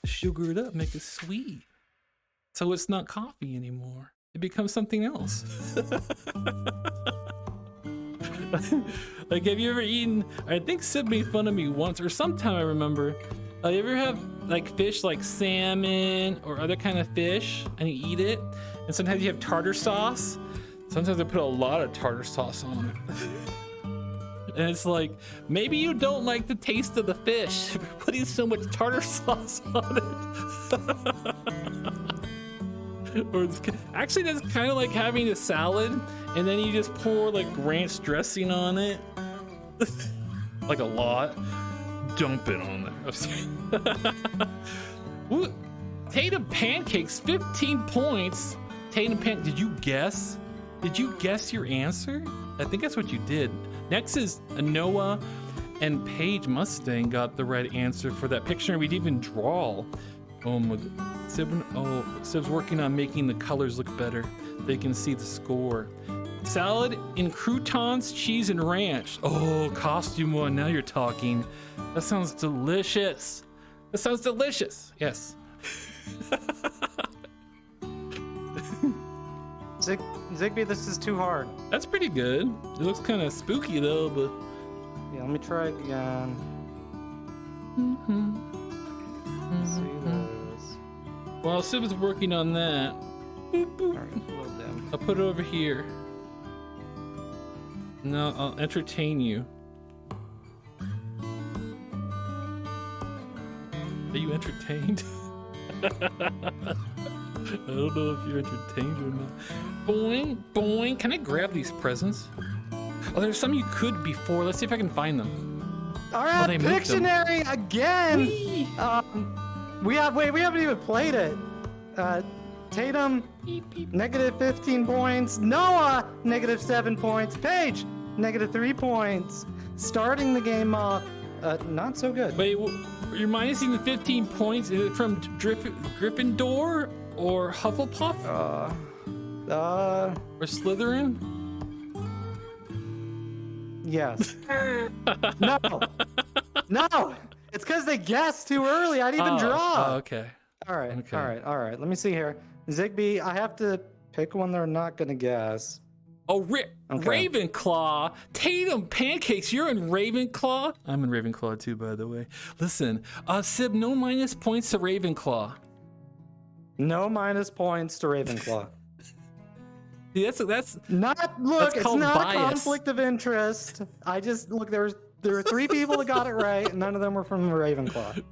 Sugar it up, make it sweet. So it's not coffee anymore. It becomes something else. Like, have you ever eaten? I think Sid made fun of me once, or sometime I remember. You ever have like fish, like salmon or other kind of fish, and you eat it, and sometimes you have tartar sauce. Sometimes they put a lot of tartar sauce on it, and it's like maybe you don't like the taste of the fish for putting so much tartar sauce on it. Or actually, that's kind of like having a salad, and then you just pour like ranch dressing on it, like a lot. Dump it on there. Ooh, Tatum pancakes, 15 points. Tatum did you guess? Did you guess your answer? I think that's what you did. Next is Noah and Paige Mustang got the right answer for that picture. We'd even draw. Oh my God. Sib's working on making the colors look better. They can see the score. Salad in croutons, cheese, and ranch. Oh, costume one. Now you're talking. That sounds delicious. That sounds delicious. Yes. Ziggbee, this is too hard. That's pretty good. It looks kind of spooky though, but. Yeah, let me try it again. See those. While Sib is working on that, boop, boop. All right, a little dim. I'll put it over here. No, I'll entertain you. Are you entertained? I don't know if you're entertained or not. Boing, boing. Can I grab these presents? Oh, there's some you could before. Let's see if I can find them. All right, they moved them. Pictionary again. Whee! We haven't even played it. Tatum, negative 15 points. Noah, negative 7 points. Paige, negative 3 points. Starting the game off, not so good. Wait, you're minusing the 15 points? Is it from Gryffindor or Hufflepuff or Slytherin? Yes. No. No. It's because they guessed too early. I didn't even draw. Oh, okay. All right. Okay. All right. Let me see here. Ziggbee, I have to pick one they're not gonna guess. Oh, Okay. Ravenclaw. Tatum Pancakes, you're in Ravenclaw? I'm in Ravenclaw too, by the way. Listen, Sib, no minus points to Ravenclaw. No minus points to Ravenclaw. See, that's Not look. It's called not bias. a conflict of interest. I just look. There were 3 people that got it right, and none of them were from Ravenclaw.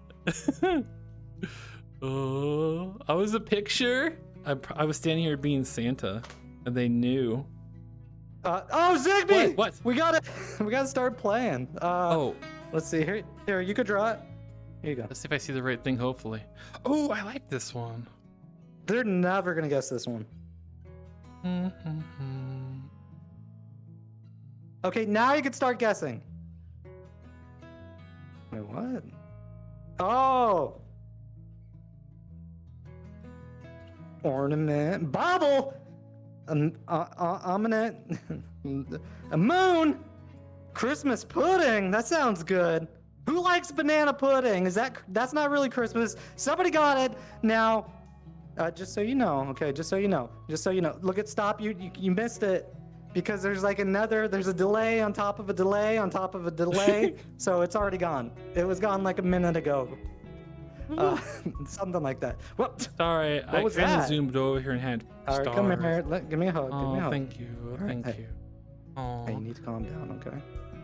Oh, I was a picture. I was standing here being Santa, and they knew. Oh, Ziggbee! What? We gotta start playing. Oh, Let's see here. Here, you could draw it. Here you go. let's see if I see the right thing. Hopefully. Oh, I like this one. They're never gonna guess this one. Okay, now you can start guessing. Wait, what? Oh. Ornament. Bauble. Ominate. A moon. Christmas pudding. That sounds good. Who likes banana pudding? That's not really Christmas. Somebody got it. Now, just so you know, okay, just so you know. Look at stop. You missed it. Because there's a delay on top of a delay on top of a delay, so it's already gone. It was gone like a minute ago. Something like that. Well, Sorry, What was I kinda that? zoomed over here and had all right, stars. come here. Give me a hug. Give me a Oh, hug. thank you. Thank Hey. you. Oh, Hey, you need to calm down, okay?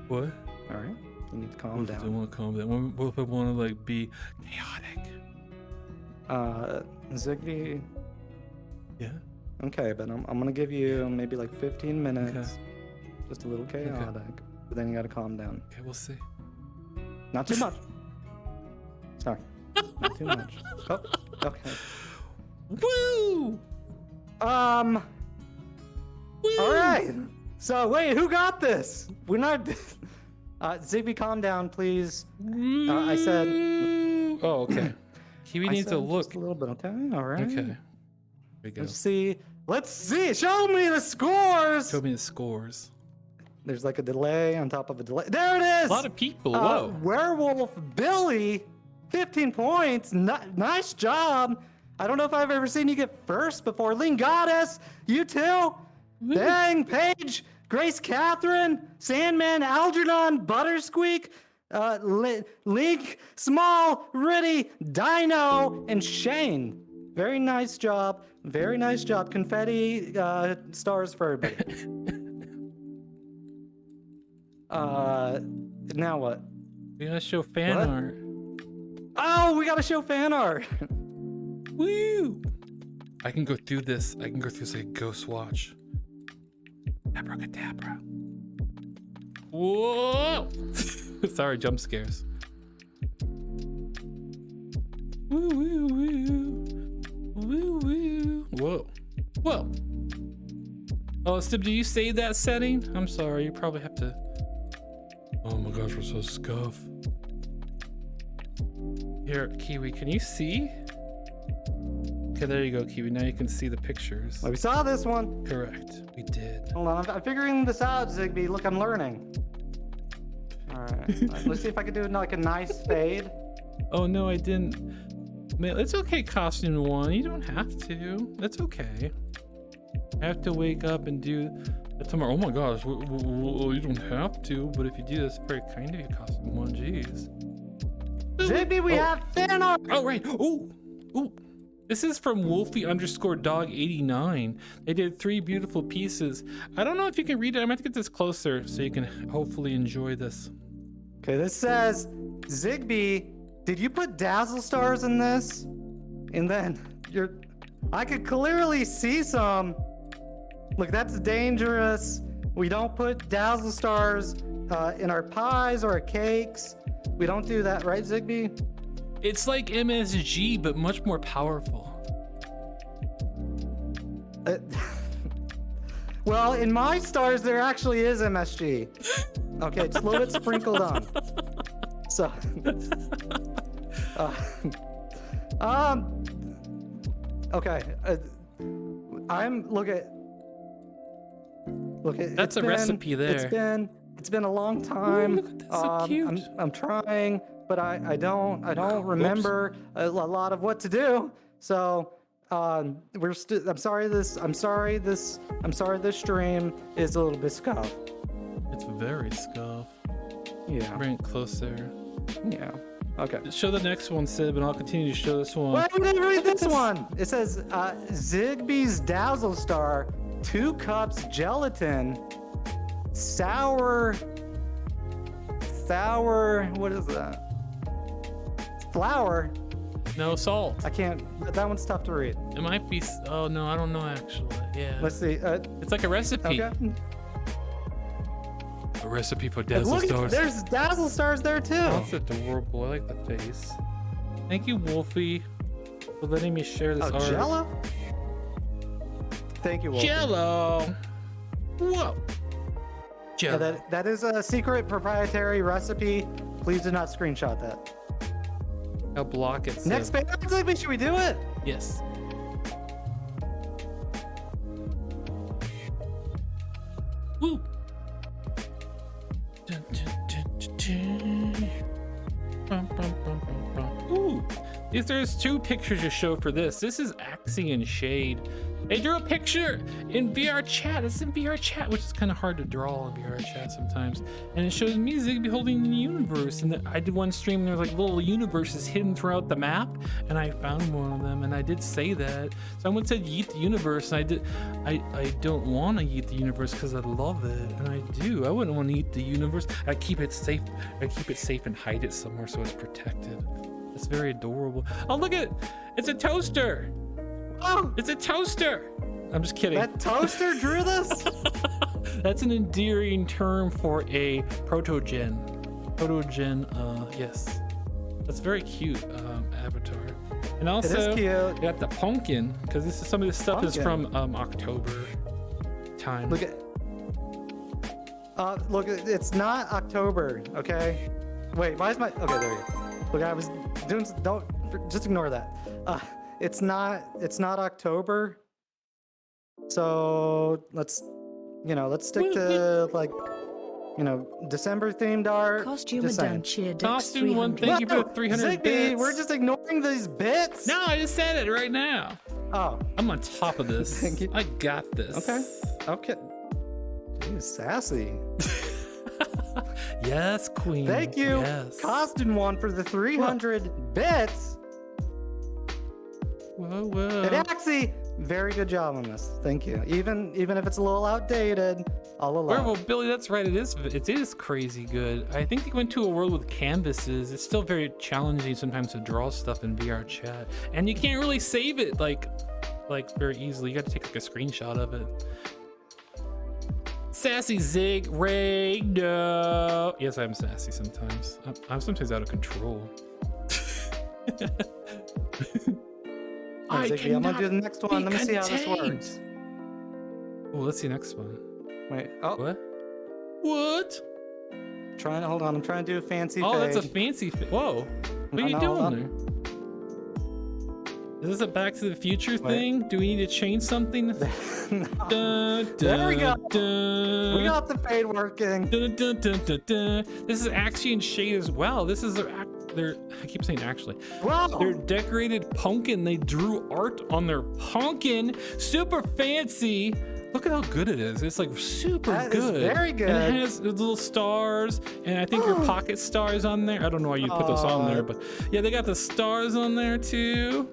what? All right, you need to calm What if I down. want to calm down? What if I want to like be chaotic? Ziggbee. Yeah. Okay, but I'm gonna give you maybe like 15 minutes. Just a little chaotic. But then you gotta calm down. Okay, we'll see. Not too much. Sorry. Not too much. Oh, okay. Woo! All Woo! right. So wait, who got this? We're not. Ziggbee, calm down, please. I said. Oh, okay. Kiwi I needs to said look. just a little bit. Okay. All right. Okay. Here we go. Let's see. Let's see. Show me the scores. Show me the scores. There's like a delay on top of a delay. There it is. A lot of people. Whoa. Werewolf Billy, 15 points. Nice job. I don't know if I've ever seen you get first before. Lean Goddess, you too. Dang, Paige, Grace Catherine, Sandman, Algernon, Buttersqueak, Link, Small, Riddy, Dino, and Shane. Very nice job. Very nice job. Confetti stars for everybody. Now what? We gotta show fan What? art. Oh, we gotta show fan art. Woo! I can go through this. I can go through this like Ghost Watch. Abracadabra. Whoa! Sorry, jump scares. Woo woo woo. Woo woo. Whoa. Whoa. Oh, Stib, do you save that setting? I'm sorry, you probably have to. Oh my gosh, we're so scuff. Here, Kiwi, can you see? Okay, there you go, Kiwi. Now you can see the pictures. Well, we saw this one. Correct. We did. Hold on, I'm figuring this out, Ziggbee. Look, I'm learning. All right, let's see if I can do like a nice fade. Oh no, I didn't. Man, it's okay, Costume One. You don't have to. That's okay. I have to wake up and do that tomorrow. Oh my gosh, you don't have to, but if you do, that's very kind of you, Costume One. Jeez. Ziggbee, we have fan art. Oh right. Oh, oh. This is from Wolfie_dog89. They did 3 beautiful pieces. I don't know if you can read it. I'm gonna have to get this closer so you can hopefully enjoy this. Okay, this says, Ziggbee, did you put dazzle stars in this? And then I could clearly see some. Look, that's dangerous. We don't put dazzle stars in our pies or our cakes. We don't do that, right, Ziggbee? It's like MSG, but much more powerful. Well, in my stars, there actually is MSG. Okay, just a little bit sprinkled on. So, okay. Look at. That's a recipe there. It's been a long time. Ooh, that's so cute. I'm trying, but I don't remember a lot of what to do. So, I'm sorry this stream is a little bit scuffed. It's very scuffed. Yeah. Bring it closer. Yeah. Okay. Show the next one, Sid, but I'll continue to show this one. Wait, we didn't read this one. It says Zigbee's Dazzle Star, 2 cups gelatin, sour. What is that? Flour. No salt. I can't. That one's tough to read. It might be. Oh no, I don't know actually. Yeah. Let's see. It's like a recipe. Okay. A recipe for Dazzle Look, Stars. there's Dazzle Stars there too. That's adorable. I like the face. Thank you, Wolfie, for letting me share this art. Jello? Thank you, Wolfie. Jello. Whoa. Jello. Yeah, that is a secret proprietary recipe. Please do not screenshot that. I'll block it. Next page, should we do it? Yes. Woo. Dun, dun, dun, dun, dun. Bum, bum, bum, bum, bum. Ooh. There's 2 pictures to show for this. This is Axie and Shade. They drew a picture in VR chat. It's in VR chat, which is kind of hard to draw in VR chat sometimes. And it shows me Ziggbee holding the universe. And I did one stream and there was like little universes hidden throughout the map. And I found one of them and I did say that. Someone said yeet the universe. And I don't want to yeet the universe because I love it. And I do. I wouldn't want to eat the universe. I keep it safe. I keep it safe and hide it somewhere so it's protected. It's very adorable. Oh, look at it. It's a toaster. Oh, it's a toaster. I'm just kidding. That toaster drew this? That's an endearing term for a protogen. Yes. That's very cute, avatar. And also, it is cute. You got the pumpkin, because some of this stuff is from October time. Look, it's not October, okay? Wait, why is my... Okay, there you go. Look, I was doing... Just ignore that. It's not October. So let's stick to December themed art. Costume Just saying. done cheer Costume one, thank you for the 300 Ziggbee, bits. we're just ignoring these bits. No, I just said it right now. Oh. I'm on top of this. Thank you. I got this. Okay. Ooh, sassy. Yes, queen. Thank you, Yes. Costume one for the 300 bits. Whoa, whoa. And Axie, very good job on this. Thank you. Even if it's a little outdated, I'll allow. Well, Billy, that's right. It is crazy good. I think they went to a world with canvases. It's still very challenging sometimes to draw stuff in VR chat, and you can't really save it like very easily. You got to take like a screenshot of it. Sassy Zig Ray, no. Yes, I'm sassy sometimes. I'm sometimes out of control. Ziggbee, I'm gonna do the next one. Let me see how this works. Oh, let's see next one. Wait. Oh. What? Hold on. I'm trying to do a fancy. Oh, fade. that's a fancy. Whoa. What are you doing there? Is this a Back to the Future thing? Do we need to change something? No. There we go. We got the fade working. This is Axie and Shade as well. This is I keep saying actually. Wow. Their decorated pumpkin. They drew art on their pumpkin. Super fancy. Look at how good it is. It's like super good. Is very good. And it has the little stars, and I think your pocket stars on there. I don't know why you put those on there, but yeah, they got the stars on there too.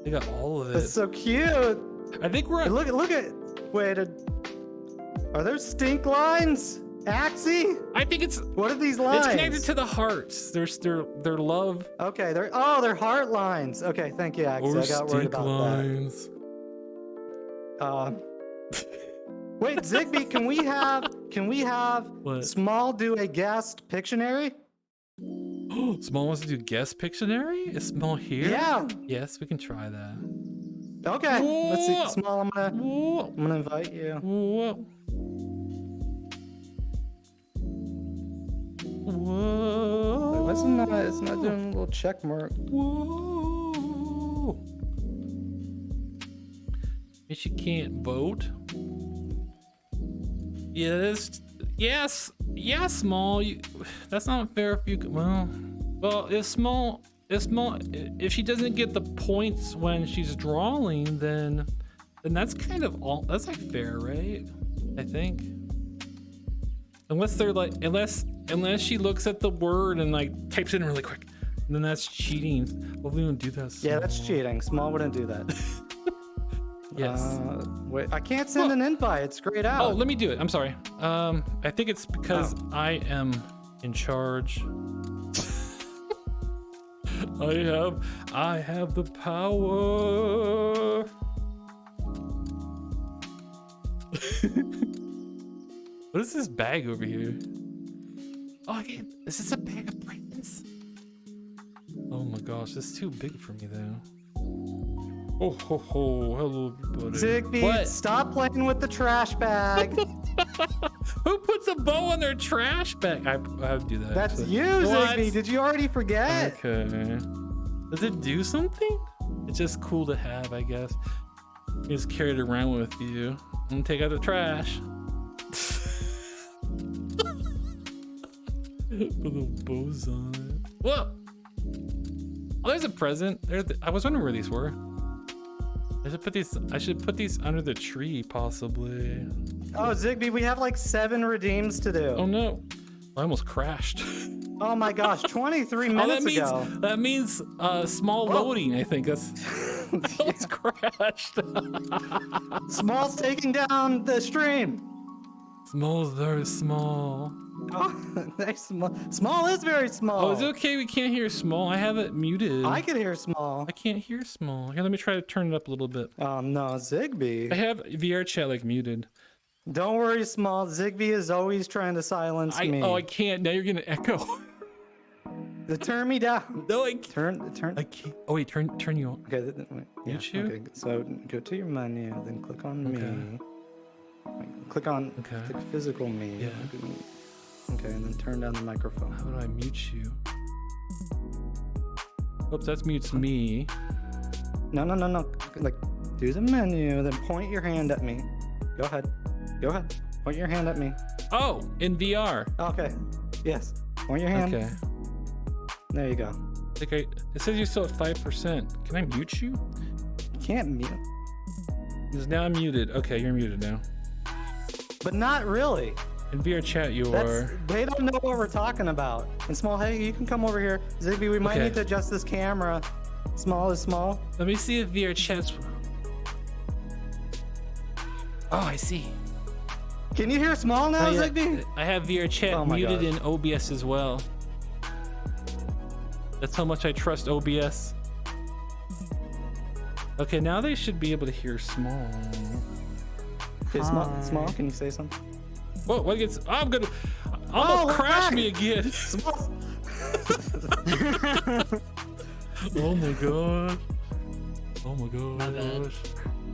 They got all of it. It's so cute. I think we're Look at. Wait. Are there stink lines? Axie? I think it's. What are these lines? It's connected to the hearts. There's their love. Okay. They're heart lines. Okay. Thank you, Axie. Or I got worried about lines. that. Wait, Ziggbee, can we have What? Small do a guest Pictionary? Small wants to do guest Pictionary? Is Small here? Yeah. Yes, we can try that. Okay. Let's Whoa. see. Small, I'm gonna invite you. Whoa. Whoa. Wait, it's not doing a little check mark. Whoa. Guess you can't vote. Yes. Yes. Yeah, Small. That's not fair if you. Well, if Small. If she doesn't get the points when she's drawing, then that's kind of all. That's like fair, right? I think. Unless they're like, unless she looks at the word and like types it in really quick, then that's cheating. Hopefully, we don't do that. Yeah, that's cheating. Small wouldn't do that. Yes. Wait, I can't send an invite. It's grayed out. Oh, let me do it. I'm sorry. I think it's because I am in charge. I have the power. What is this bag over here? Oh, is this a bag of presents? Oh my gosh, this is too big for me though. Oh ho ho, hello everybody. Ziggbee, What? stop playing with the trash bag. Who puts a bow on their trash bag? I would do that. That's actually. you, What? Ziggbee. Did you already forget? Okay. Does it do something? It's just cool to have, I guess. You just carry it around with you and take out the trash. Put the bows on it. Whoa! Oh, there's a present. I was wondering where these were. I should put these under the tree, possibly. Oh, Ziggbee, we have like 7 redeems to do. Oh no! I almost crashed. Oh my gosh, 23 Oh, minutes that means small loading. I think that's. I almost crashed. Small's taking down the stream. Small's very small. Oh, nice. Small is very small. Oh, is it okay? We can't hear Small. I have it muted. I can hear Small. I can't hear Small. Here, let me try to turn it up a little bit. Oh no, Ziggbee. I have VR chat like muted. Don't worry, Small. Ziggbee is always trying to silence me. Oh, I can't. Now you're gonna echo. Turn me down. No, I can't. Turn. I can't. Oh wait, turn you on. Okay, wait. Yeah, Mute you? okay. So go to your menu, then click on Okay. me. Wait, click on Okay. click physical me. Yeah. Okay, and then turn down the microphone. How do I mute you? Oops, that mutes me. No. Like, do the menu, then point your hand at me. Go ahead. Point your hand at me. Oh, in VR. Okay. Yes. Point your hand. Okay. There you go. Okay. It says you're still at 5%. Can I mute you? You can't mute. Because now I'm muted. Okay, you're muted now. But not really. In VR chat, you are. They don't know what we're talking about. And Small, hey, you can come over here. Ziggbee, we might Okay. need to adjust this camera. Small is small. Let me see if VR chat's. Oh, I see. Can you hear Small now, Oh, yeah. Ziggbee? I have VR chat Oh my muted gosh. in OBS as well. That's how much I trust OBS. Okay, now they should be able to hear Small. Okay, small, can you say something? Whoa, what gets? I'm gonna. Almost we're crash back. me again. Small. Oh my god. Oh my bad. gosh.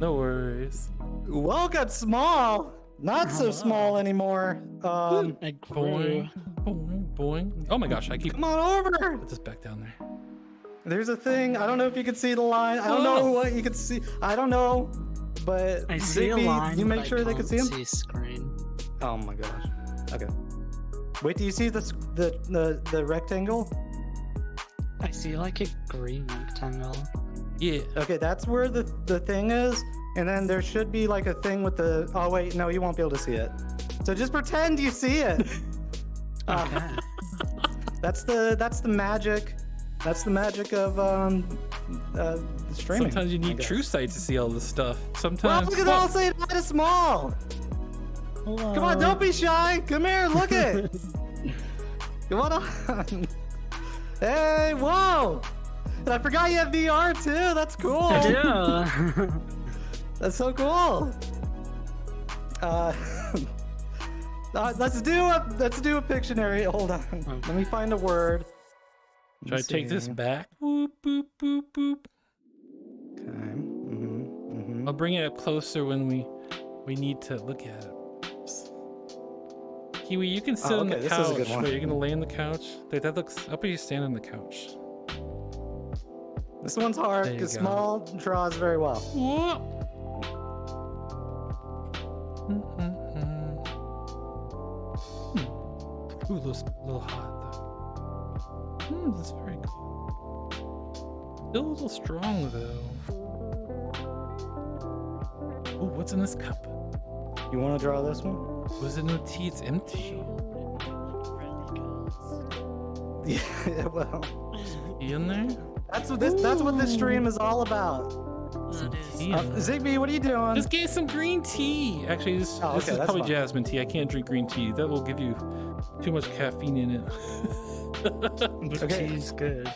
No worries. Welcome, Small. Not so small anymore. I grew. Boing, boing, boing. Oh my gosh, I keep. Come on over. Put this back down there. There's a thing. I don't know if you can see the line. I don't know what you can see. I don't know. But I see a Ziggbee, line. you make but sure I they can can't see him. See screen. Oh my gosh. Okay. Wait, do you see the rectangle? I see like a green rectangle. Yeah. Okay, that's where the thing is. And then there should be like a thing with the. Oh wait, no, you won't be able to see it. So just pretend you see it. Okay. That's the magic. That's the magic of streaming. Sometimes you I need guess. true sight to see all this stuff. Well, Sometimes. look at all say hi to Small. Hello. Come on, don't be shy. Come here, look it. Come on. Hey, whoa. And I forgot you have VR too. That's cool. Yeah. That's so cool. Let's do a Pictionary. Hold on. Let me find a word. Should I take this back? Boop, boop, boop, boop. Okay. I'll bring it up closer when we need to look at it. Kiwi, you can sit on the okay, this is a couch. good one. Wait, you're gonna lay on the couch? Wait, that looks. How about you stand on the couch? This one's hard There you because go. small draws very well. Whoa. Ooh, looks a little hot though. That's very cool. Still a little strong though. Ooh, what's in this cup? You want to draw this one? Was it no tea? It's empty. Yeah, well, Tea in there? that's what this stream is all about. Tea in there. Ziggbee, what are you doing? Just get some green tea. Actually, this Oh, is okay, that's probably fine. jasmine tea. I can't drink green tea. That will give you too much caffeine in it. But Okay. tea's good.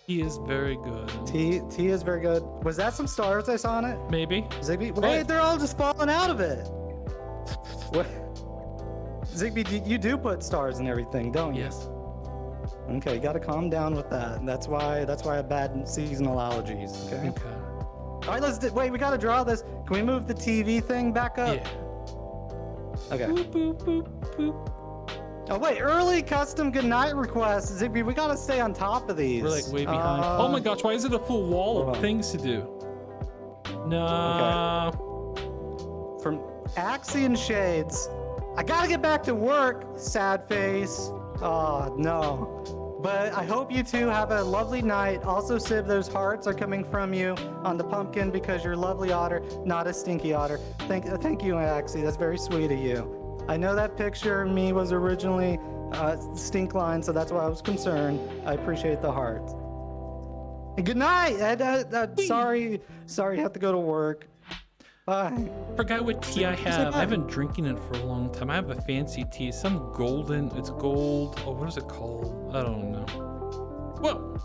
Tea is very good. Tea is very good. Was that some stars I saw on it? Maybe. Ziggbee? What? Wait, they're all just falling out of it. What? Ziggbee, you do put stars and everything, don't you? Yes. Okay, you gotta calm down with that. That's why I have bad seasonal allergies. Okay. Okay. All right, wait. We gotta draw this. Can we move the TV thing back up? Yeah. Okay. Boop, boop, boop, boop. Oh wait, early custom goodnight requests. Ziggbee, we gotta stay on top of these. We're like way behind. Oh my gosh, why is it a full wall hold of on. things to do? No. From Axion Shades. I gotta get back to work, sad face. Oh, no. But I hope you two have a lovely night. Also, Sib, those hearts are coming from you on the pumpkin because you're a lovely otter, not a stinky otter. Thank you, Axie. That's very sweet of you. I know that picture of me was originally stink line, so that's why I was concerned. I appreciate the heart. And good night. Sorry, you have to go to work. Bye. Forgot what tea I have. I've been drinking it for a long time. I have a fancy tea, some golden. It's gold. Oh, what is it called? I don't know. Whoa.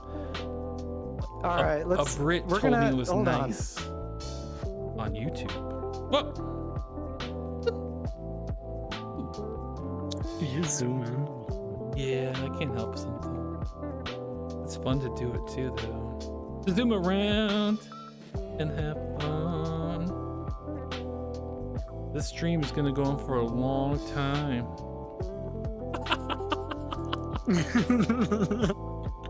All right, A let's. Brit we're told me gonna it was hold on. nice on YouTube. Whoa. You zoom in. Yeah, I can't help something. It's fun to do it too, though. To zoom around and have fun. This stream is gonna go on for a long time.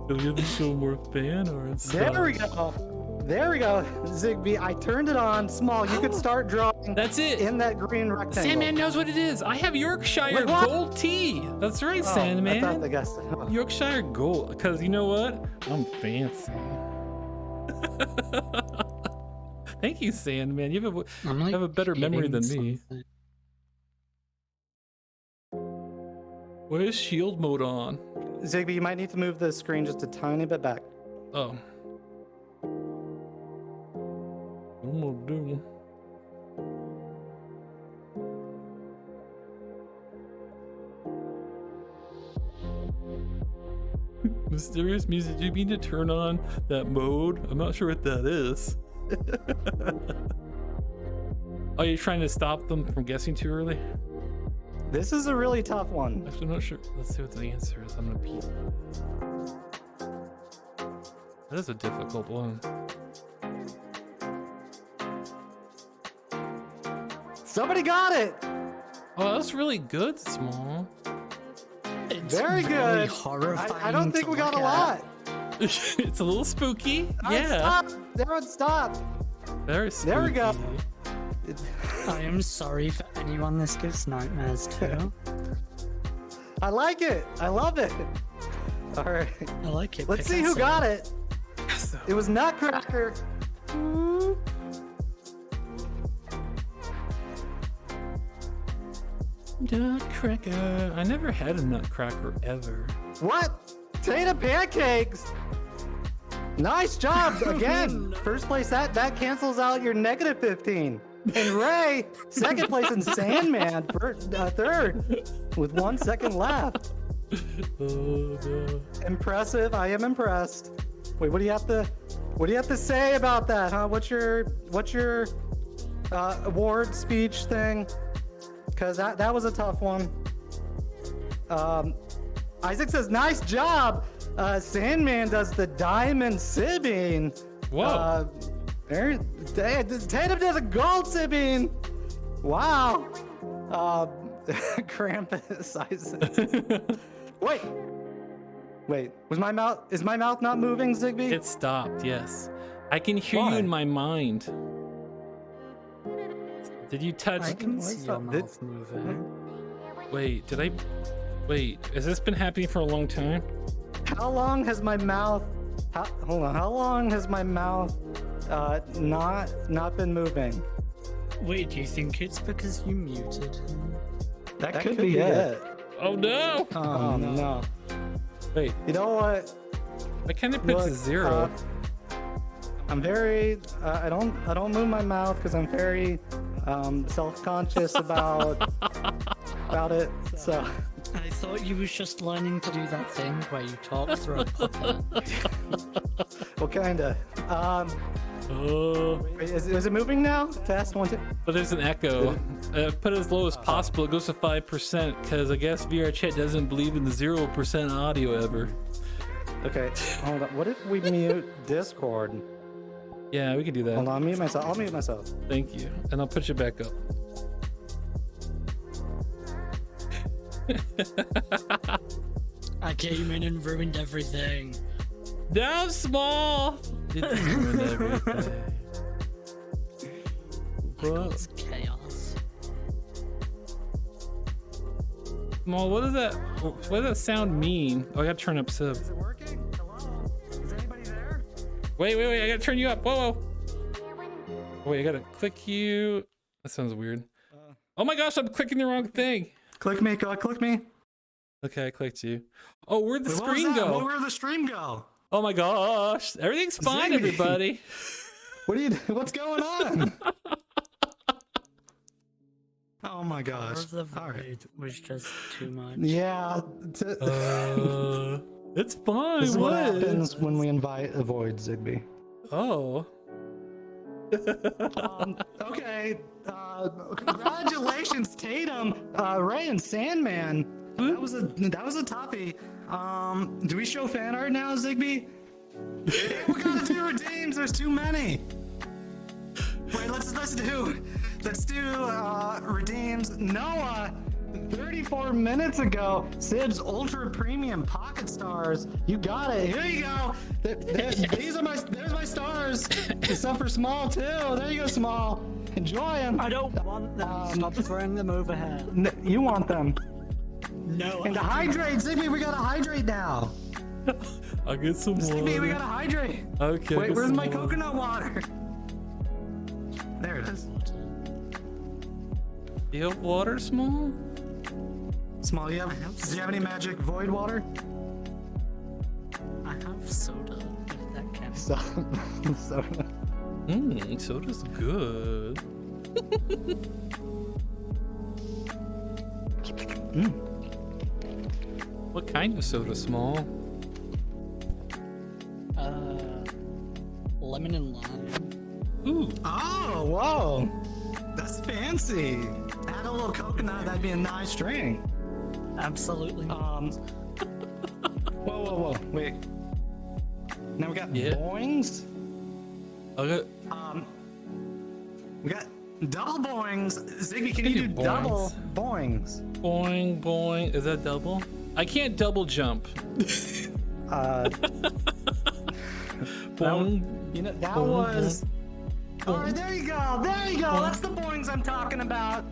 Do we have to show more fan or it's There we go. There we go, Ziggbee. I turned it on. Small. You could start drawing. That's it. In that green rectangle. Sandman knows what it is. I have Yorkshire Wait, what? Gold tea. That's right, Oh, I thought Sandman. they guessed it. Oh. Yorkshire Gold. Because you know what? I'm fancy. Thank you, Sandman. You I'm like have a better memory than hitting me. something. Why is shield mode on? Ziggbee, you might need to move the screen just a tiny bit back. Oh. What am I doing? Mysterious music. Do you mean to turn on that mode? I'm not sure what that is. Are you trying to stop them from guessing too early? This is a really tough one. Actually, I'm not sure. Let's see what the answer is. I'm gonna pee. That is a difficult one. Somebody got it. Oh, that's really good, Small. It's Very good. Horrifying. I don't think to we got a look at. lot. It's a little spooky. All right, Yeah. Stop. Everyone stop. Very spooky. There we go. I am sorry for anyone this gives nightmares to. I like it. I love it. All right. I like it. Let's see who got it. Picasso. It was Nutcracker. Nutcracker. I never had a nutcracker ever. What? Potato pancakes. Nice job again. First place. That cancels out your negative 15. And Ray, second place, in Sandman, third, with 1 second left. Oh, no. Impressive. I am impressed. Wait, what do you have to say about that, huh? What's your award speech thing? Because that was a tough one. Isaac says, nice job. Sandman does the diamond sibbing. Whoa. Tatum does a gold sibbing. Wow. Krampus, Isaac. Wait. Is my mouth not moving, Ziggbee? It stopped, yes. I can hear Why? you in my mind. Did you touch? I can What's see your up? mouth moving. Wait, Wait, has this been happening for a long time? How long has my mouth? Hold on. How long has my mouth not been moving? Wait, do you think it's because you muted him? That could be it. Oh no! Oh no. Wait, You know what? I kind of puts a Look, zero. I'm very. I don't move my mouth because I'm very self-conscious about it. So. I thought you was just learning to do that thing where you talk through a puppet. Well, kinda. Oh, Wait, is it moving now? Test 1, 2. but there's an echo. Put it as low as possible. It goes to 5% because I guess VR chat doesn't believe in the 0% audio ever. Okay, hold on. What if we mute Discord? Yeah, we can do that. Hold on, mute myself. I'll mute myself. Thank you, and I'll put you back up. I came in and ruined everything. Down small. It ruined everything. What? It's chaos. Small. What does that sound mean? Oh, I gotta turn up sub. Is it working? Hello? Is anybody there? Wait. I gotta turn you up. Whoa. Wait, I gotta click you. That sounds weird. Oh my gosh, I'm clicking the wrong thing. Click me. Click me. Okay, I clicked you. Oh, where'd the Wait, what was screen that? go? Where'd the stream go? Oh my gosh, everything's fine, Ziggy. everybody. What's going on? Oh my gosh. The All right. void was just too much. Yeah. It's fine. This is what What? happens when we invite a void, Ziggbee. Oh. Okay. Congratulations, Tatum, Ray, and Sandman. That was a toughie. Do we show fan art now, Ziggbee? We gotta do redeems. There's too many. Wait, let's do redeems. Noah, 34 minutes ago, Sid's Ultra Premium Pocket Stars. You got it. Here you go. There's my stars. There's some for Small too. There you go, Small. Enjoy them. I don't want them. Stop throwing them over here. You want them. No. And to hydrate, Ziggbee, we gotta hydrate now. I'll get some water. Ziggbee, we gotta hydrate. Okay. Wait, get where's some my water. coconut water? There it is. Do you have water, Small? Small, do you have any magic void water? I have soda, if that counts. So, Soda's good. What kind of soda, Small? Lemon and lime. Ooh. oh, whoa. That's fancy. Add a little coconut, that'd be a nice drink. Absolutely. Whoa. Wait. Now we got Yeah. boings. Okay. We got double boings. Ziggy, can I you do do double boings? Boing. Is that double? I can't double jump. Boing. You know, that Boing, was. Alright, there you go. That's the boings I'm talking about.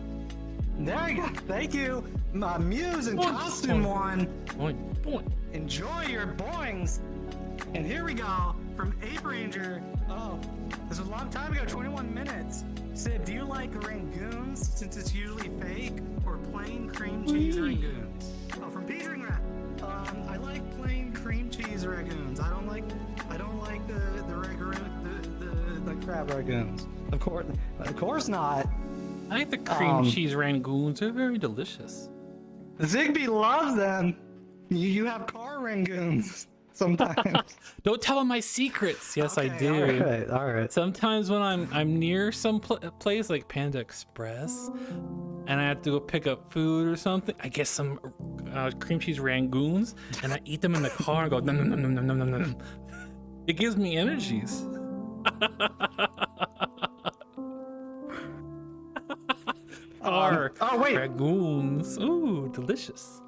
There you go. Thank you. My Muse and Boing, costume boing. one. Boing. Enjoy your boings. And here we go from Ape Ranger. Oh, this was a long time ago, 21 minutes. Sid, do you like rangoons since it's usually fake or plain cream cheese rangoons? Oh, from Petering Rat. I like plain cream cheese rangoons. I don't like the crab rangoons. Of course not. I like the cream cheese rangoons. They're very delicious. Ziggbee loves them. You have car rangoons sometimes. Don't tell them my secrets. Yes, I do. All right. Sometimes when I'm near some place like Panda Express, and I have to go pick up food or something, I get some cream cheese rangoons, and I eat them in the car and go nom nom nom nom nom nom nom. It gives me energies. Oh wait. Rangoons. Ooh, delicious.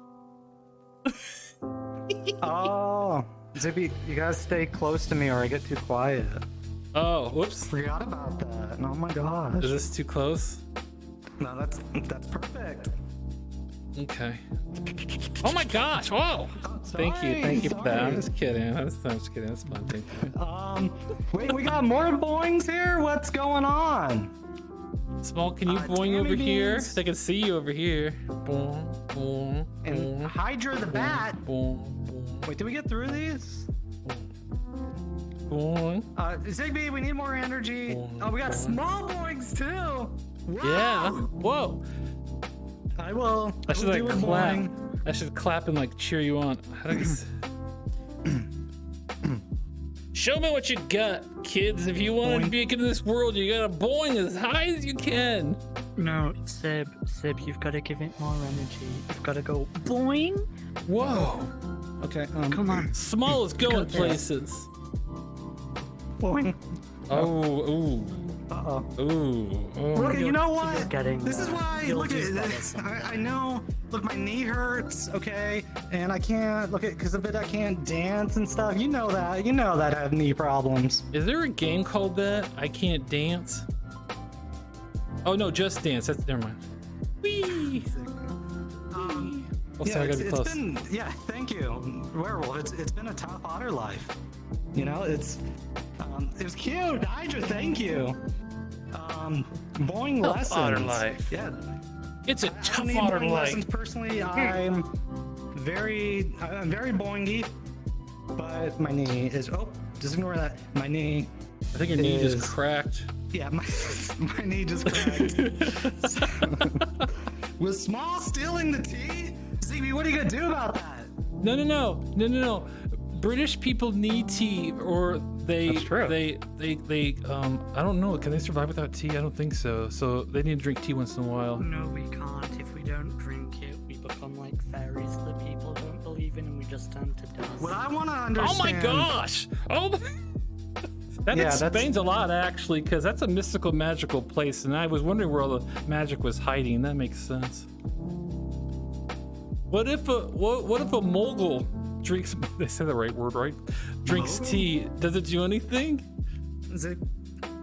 Oh, Ziggbee, you gotta stay close to me or I get too quiet. Oh, whoops. Forgot about that. Oh my gosh. Is this too close? No, that's perfect. Okay. Oh my gosh! Whoa! Thank you for that. I'm just kidding. I'm just kidding. That's fun. Thank you. Wait, we got more boings here. What's going on? Small, can you boing over Tammy here? beans. I can see you over here. Boom, boom, And boom, Hydra the bat. boom, boom, Wait, did we get through these? boom. Ziggbee, we need more energy. Oh, we got small boings too. Wow. Yeah. Whoa. I will. I should will like do a clap. boing. I should clap and like cheer you on. How do I Show me what you got, kids. If you want to make it in this world, you gotta boing as high as you can. No, Sib, you've got to give it more energy. You've got to go boing. Whoa. Okay. Come on. Small is going Got this. places. Boing. Oh, ooh, Uh-oh. ooh, oh. Look, you know You're what? getting This is there. why. You'll Look do at better this. someday. I know. Look, my knee hurts. Okay, and I can't look at because of it. I can't dance and stuff. You know that. You know that I have knee problems. Is there a game called that? I Can't Dance? Oh no, Just Dance. That's never mind. Whee! Oh, sorry, I gotta be it's close. been. Yeah, thank you, Werewolf. It's been a tough otter life. You know, it was cute. Hydra, thank you. Boing Tough lessons. otter life. Yeah. It's a I tough don't need otter boing life. lessons personally. I'm very boingy, but my knee is. Oh, just ignore that. My knee. I think your knee just is- cracked. Yeah, my knee just cracked. Was Small stealing the tea? Ziggbee, what are you gonna do about that? No. British people need tea, or they That's true. they I don't know. Can they survive without tea? I don't think so. So they need to drink tea once in a while. No, we can't. If we don't drink it, we become like fairies that people don't believe in, and we just turn to dust. What I want to Oh understand. my gosh! Oh, that Yeah, that's- explains a lot actually, because that's a mystical, magical place, and I was wondering where all the magic was hiding. That makes sense. What if a mogul drinks? They say the right word, right? Drinks Mogul? tea. Does it do anything?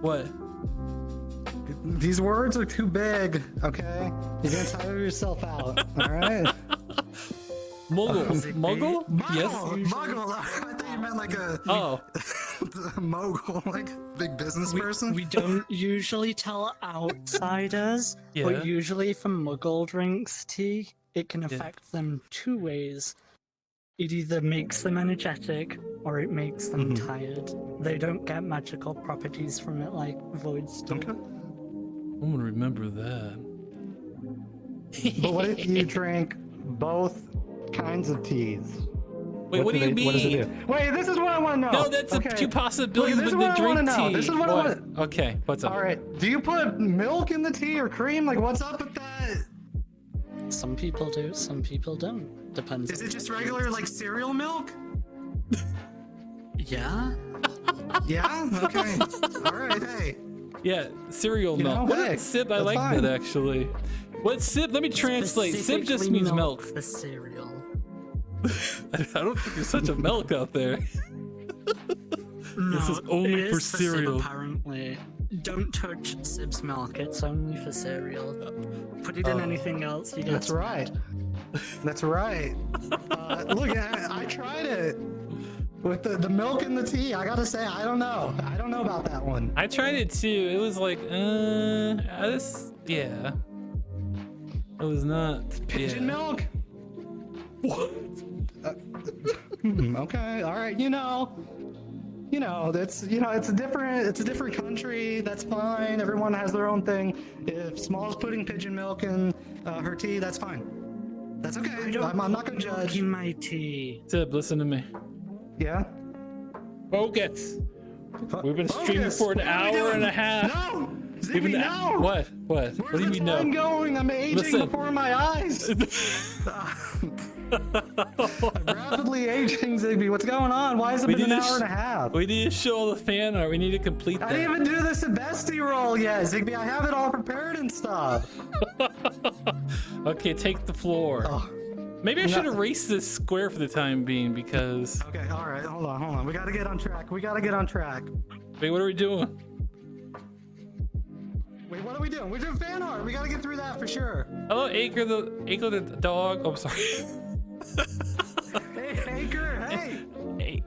What? These words are too big. Okay, you're gonna tire yourself out. All right. Mogul? Mogul? Yes. Muggle. I thought you meant like a Oh, mogul, like big business person. We don't usually tell outsiders, Yeah. but usually if a muggle drinks tea, it can affect them two ways. It either makes them energetic or it makes them tired. They don't get magical properties from it like voids do. Okay. I'm gonna remember that. But what if you drink both kinds of teas? Wait, what do you mean? What does it do? Wait, this is what I want to know. No, that's okay. two possibilities Look, this with is the what I drink wanna know. tea. This is what I What? want. Okay, what's up? All right. Do you put milk in the tea or cream? Like, what's up with that? Some people do, some people don't. Depends. Is it just regular like cereal milk? Yeah? Yeah. Okay. All right. Hey. Yeah, cereal You milk. know, What hey, is sip? I that's like fine. that actually. What sip? Let me translate. Sip just Specifically means milk. for cereal. I don't think there's such a milk out there. No, is only it for is Sib, cereal. apparently. Don't touch Sib's milk, it's only for cereal. Put it in anything else, you get That's right. That's right. Look, I tried it with the milk and the tea. I gotta say, I don't know. I don't know about that one. I tried it too. It was like, this, yeah. It was not. Pigeon yeah. milk. What? Okay. All right. That's it's a different country. That's fine. Everyone has their own thing. If Small's putting pigeon milk in her tea, that's fine. That's okay. I'm not gonna judge. in my tea. Sip, listen to me. Yeah. Focus. We've been streaming for an What are we hour and a doing? half. No. We've been Ziggbee, no. What? What? Where's What do you the mean time no? going? I'm aging Listen. before my eyes. I'm rapidly aging, Ziggbee. What's going on? Why has it been an hour and a half? We need to show all the fan art. We need to complete that. I didn't even do the Sebesti roll yet, Ziggbee. I have it all prepared and stuff. Okay, take the floor. Oh. Maybe I should erase this square for the time being because. Okay, all right. Hold on. We gotta get on track. Wait, what are we doing? Wait, what are we doing? We're doing fan art. We gotta get through that for sure. Hello, Acre the dog. Oh, sorry. Hey, Acre, hey.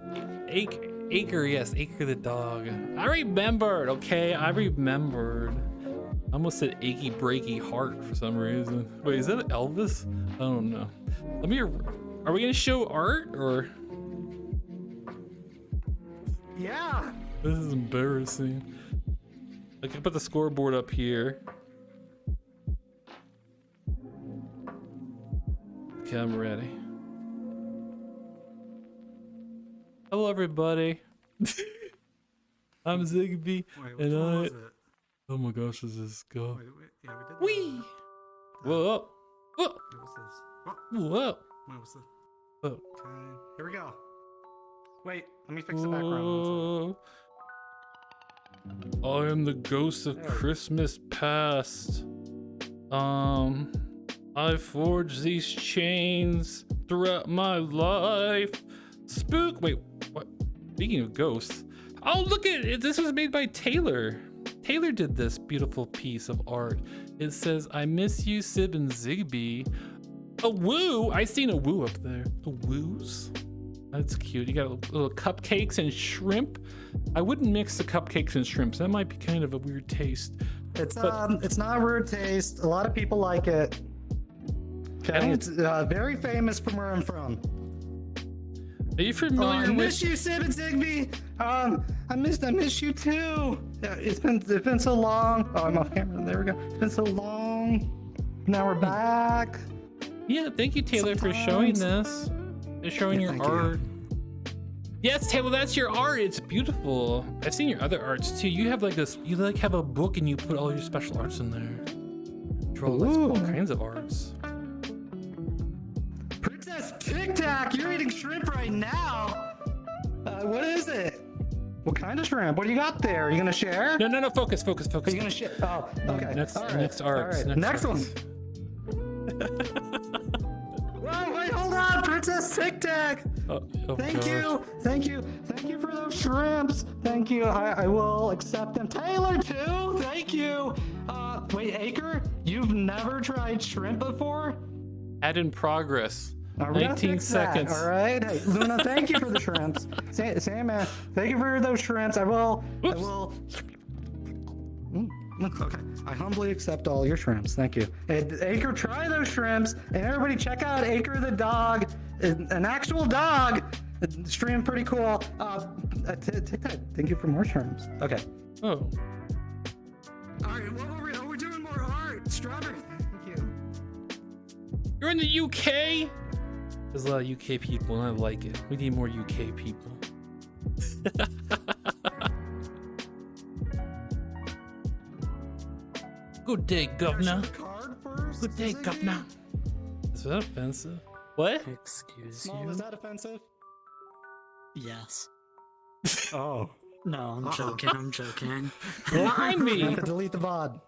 Acre, yes, Acre the dog. I remembered, okay? I remembered. I almost said achy breaky heart for some reason. Wait, is that Elvis? I don't know. Are we gonna show art or? Yeah. This is embarrassing. I can put the scoreboard up here. Okay, I'm ready. Hello, everybody. I'm Ziggbee, and I. Oh my gosh, is this go? Wait, yeah, we did. Wee! Whoa! Whoa! What was this? Whoa! What was this? Whoa! Okay, here we go. Wait, let me fix the background. I am the ghost of Christmas past. I forged these chains throughout my life. Spook. Wait, what? Speaking of ghosts. Oh, look at it. This was made by Taylor. Taylor did this beautiful piece of art. It says, I miss you, Sib and Ziggbee. A woo. I seen a woo up there. A woos. That's cute. You got little cupcakes and shrimp. I wouldn't mix the cupcakes and shrimps. That might be kind of a weird taste. It's not a weird taste. A lot of people like it. Okay, it's very famous from where I'm from. Are you familiar I with? miss you, Sib and Ziggbee. I miss you too. Yeah, it's been so long. Oh, I'm off camera. There we go. It's been so long. Now we're back. Yeah, thank you, Taylor, for showing this. And showing your thank art. Yes, Taylor, that's your art. It's beautiful. I've seen your other arts too. You have like this. You like have a book and you put all your special arts in there. Draw like all kinds of arts. Princess Tic Tac, you're eating shrimp right now. What is it? What kind of shrimp? What do you got there? Are you gonna share? No. Focus. Are you gonna share? Oh, okay. Next All right. arts. All right. Next one. Whoa, wait, hold on, Princess Tic Tac. Oh, Thank you for those shrimps. Thank you. I will accept them. Taylor too. Thank you. Wait, Acre, you've never tried shrimp before? Add in progress. 19 seconds. All right. Hey, Luna, thank you for the shrimps. Sam, thank you for those shrimps. I will. Okay. I humbly accept all your shrimps. Thank you. And Acre, try those shrimps. And everybody check out Acre the dog. An actual dog. Stream pretty cool. Take that. Thank you for more shrimps. Okay. Oh. All right. We're doing more art. Strawberry. Thank you. You're in the UK? There's a lot of UK people and I like it. We need more UK people. Good day, governor. Good day, governor. Is that offensive? What? Excuse Small, you? is that offensive? Yes. Oh. No, I'm joking. Behind I have me! to delete the VOD.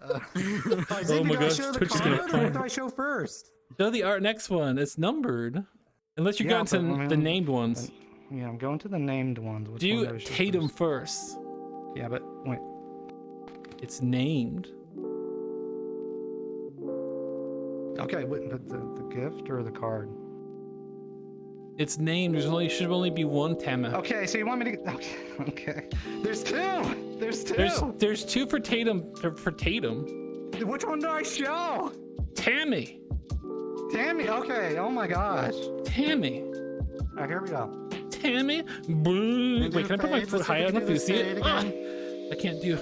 Oh my gosh, Show the Twitch is gonna card, or find what do I show first? Show the art next one. It's numbered. Unless you Yeah, go into but, the named ones. Yeah, I'm going to the named ones. Which Do one I you show Tatum first? Yeah, but wait. It's named. Okay, wait, but the gift or the card? It's named. Should only be one Tama. Okay, so you want me to? Okay. There's two. There's two for Tatum. For Tatum. Which one do I show? Tammy. Tammy. Okay. Oh my gosh. Tammy. All right, here we go. Tammy. Wait, can I put my foot high enough to see it? I can't do.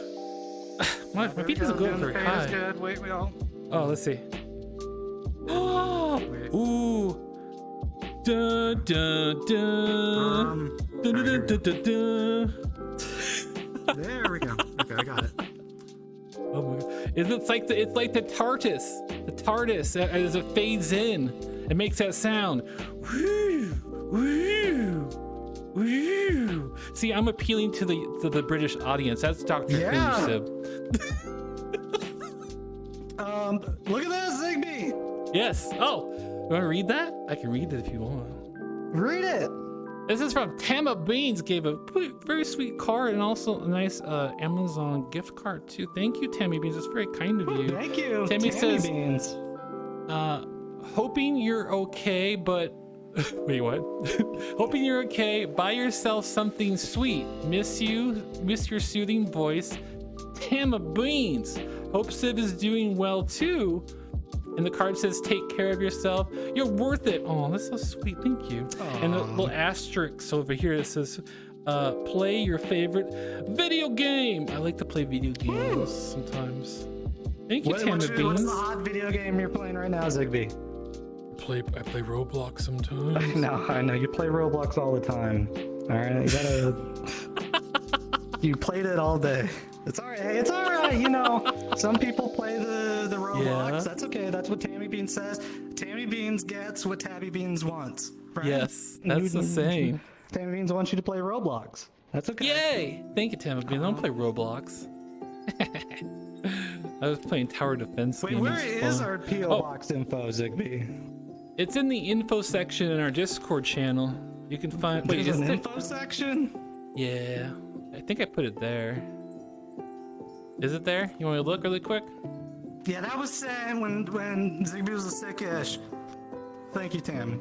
My feet doesn't go very high. Good. Wait, we all. Oh, let's see. Oh, ooh. Dun, dun, dun. Dun, dun, dun, dun, dun, dun. There we go. Okay, I got it. Oh my god! It's like the TARDIS. The TARDIS as it fades in, It makes that sound. Woo, woo, woo. See, I'm appealing to the British audience. That's Dr. Yeah. Who, Sib. Look at this, Ziggbee. Yes. Oh, you want to read that? I can read it if you want. Read it. This is from Tama Beans. Gave a very sweet card and also a nice Amazon gift card too. Thank you, Tammy Beans. It's very kind of you. Thank you. Tammy says, Beans. hoping you're okay, but wait, what? Hoping you're okay. Buy yourself something sweet. Miss your soothing voice. Tama Beans. Hope Sib is doing well too. And the card says, take care of yourself. You're worth it. Oh, that's so sweet. Thank you. Aww. And the little asterisk over here, it says, play your favorite video game. I like to play video games sometimes. Thank you, Tama Beans. What's the hot video game you're playing right now, Ziggbee? I play Roblox sometimes. I know. You play Roblox all the time. All right, you gotta. You played it all day. It's all right. Hey, it's all right. You know, some people play the Roblox. Yeah. That's okay. That's what Tammy Beans says. Tammy Beans gets what Tabby Beans wants. Right? Yes, that's the saying. Tammy Beans wants you to play Roblox. That's okay. Yay! Thank you, Tama Beans. I don't play Roblox. I was playing Tower Defense. Wait, where is our PO box info, Ziggbee? It's in the info section in our Discord channel. You can find. Wait, is it an info section? Yeah, I think I put it there. Is it there? You want me to look really quick? Yeah, that was sent when Ziggbee was a sick-ish. Thank you, Tammy.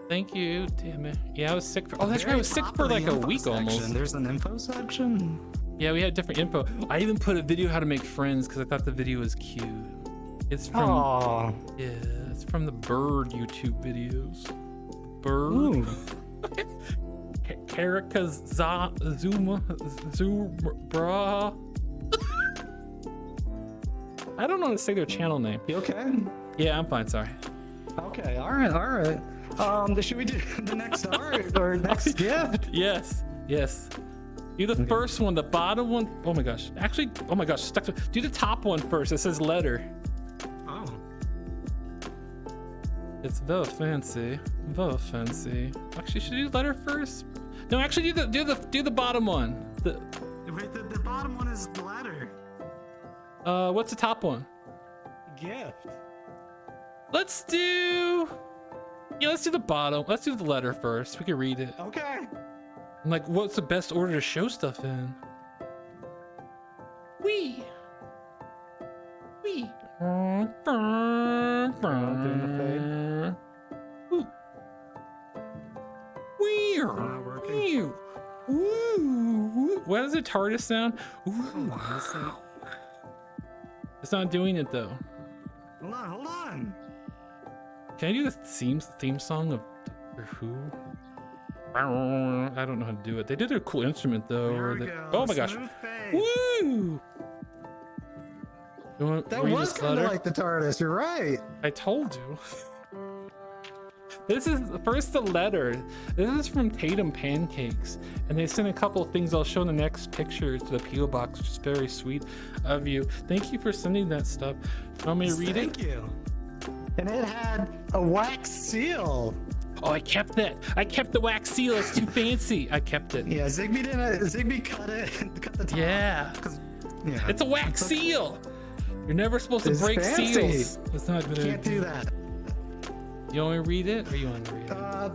Thank you, Tammy. Yeah, I was sick for. Oh, that's right. I was sick for like a week almost. There's an info section. Yeah, we had different info. I even put a video how to make friends because I thought the video was cute. It's from. Aww. Yeah, it's from the Bird YouTube videos. Bird. Karika Zuma Zubra. I don't know how to say their channel name. You okay? Yeah, I'm fine. Sorry. Okay. All right. Should we do the next art or next gift? Yes. Do the first one, the bottom one. Oh my gosh. Actually, oh my gosh. Do the top one first. It says letter. Oh. It's very fancy. Very fancy. Actually, should I do letter first? No, actually, do the bottom one. Wait, the bottom one is the letter. What's the top one? Gift. Let's do the bottom. Let's do the letter first. We can read it. Okay. I'm like, what's the best order to show stuff in? Wee. Doing the fade. Ooh. Wee. Not working. Ooh. What does the TARDIS sound? Ooh. It's not doing it though. Hold on. Can I do the theme song of Doctor Who? I don't know how to do it. They did their cool instrument though. There we go. Oh my gosh. Smooth fade. Woo! That was kind of like the TARDIS. You're right. I told you. This is first the letter. This is from Tatum Pancakes, and they sent a couple of things I'll show in the next picture to the PO box, which is very sweet of you. Thank you for sending that stuff. You want me to read it? Thank you. And it had a wax seal. Oh, I kept that. I kept the wax seal. It's too fancy. I kept it. Yeah, Ziggbee cut it, cut the top. Yeah. Yeah. It's a wax seal. You're never supposed to break fancy. seals. It's not good. Can't do that. You want me to read it, or you want to read it?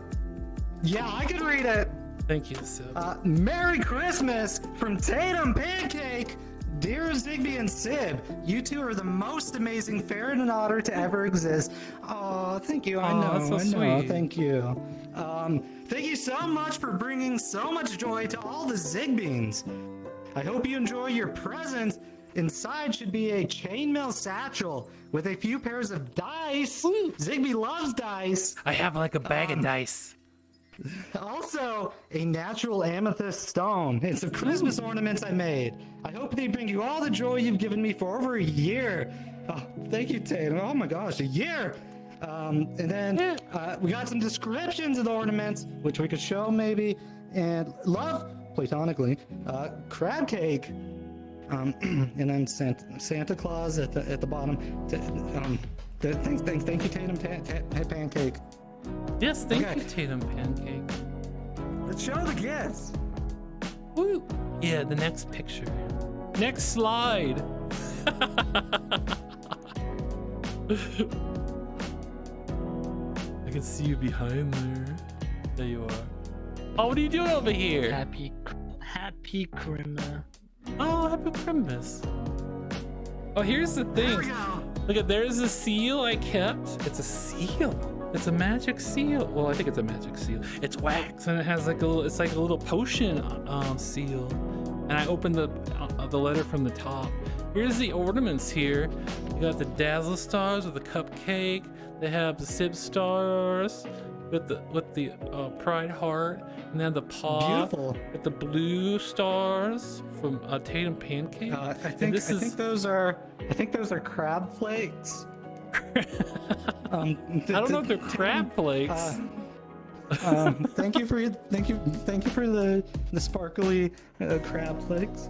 Yeah, I could read it. Thank you, Sib. Merry Christmas from Tatum Pancake. Dear Ziggbee and Sib, you two are the most amazing ferret and otter to ever exist. Oh, thank you. I know. That's so sweet. Thank you. Thank you so much for bringing so much joy to all the Zigbeans. I hope you enjoy your present. Inside should be a chainmail satchel with a few pairs of dice. Ooh. Ziggbee loves dice. I have like a bag of dice. Also, a natural amethyst stone. It's some Christmas ornaments I made. I hope they bring you all the joy you've given me for over a year. Oh, thank you, Tatum. Oh my gosh, a year. And then we got some descriptions of the ornaments, which we could show maybe. And love, platonically, crab cake. And then Santa Claus at the bottom. Thank you, Tatum Pancake. Yes, thank Okay. you, Tatum Pancake. Let's show the gifts. Woo! Yeah, the next picture. Next slide. I can see you behind there. There you are. Oh, what are you doing over here? Happy Christmas. Oh, happy Christmas. Oh, here's the There we thing. go. Look at, there's a seal I kept. It's a seal. It's a magic seal. Well, I think it's a magic seal. It's wax and it has like a little, it's like a little potion seal. And I opened the letter from the top. Here's the ornaments here. You got the Dazzle stars with the cupcake. They have the Sib stars with the Pride heart, and then the paw Beautiful. with the blue stars from Tatum Pancake. I And think this is those are crab flakes. I don't know if they're crab flakes. Thank you for the sparkly crab flakes.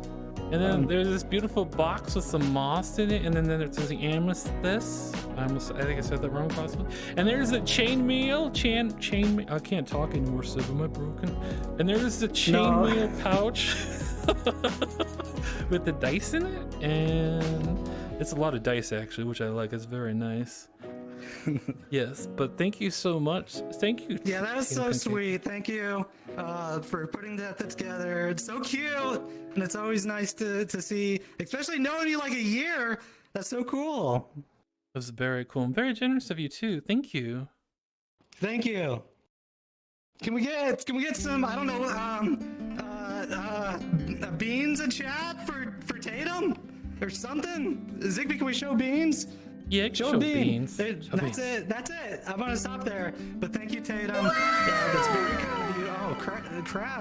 And then there's this beautiful box with some moss in it, and then there's the amethyst. I think I said that wrong possibly. And there's the chainmail. I can't talk anymore, Sib. Am I broken? And there's the chainmail pouch with the dice in it, and it's a lot of dice actually, which I like. It's very nice. Yes, but thank you so much. Thank you. Yeah, that was Tatum so Pancake. sweet. Thank you for putting that together. It's so cute, and it's always nice to see, especially knowing you like a year. That's so cool. That was very cool and very generous of you too. Thank you. Thank you. Can we get some, I don't know, beans in chat for Tatum or something? Ziggbee, can we show beans? Yeah, show beans. There- Show that's beans. it. That's it. I'm gonna stop there. But thank you, Tatum. That's very kind of you. Oh, crowds.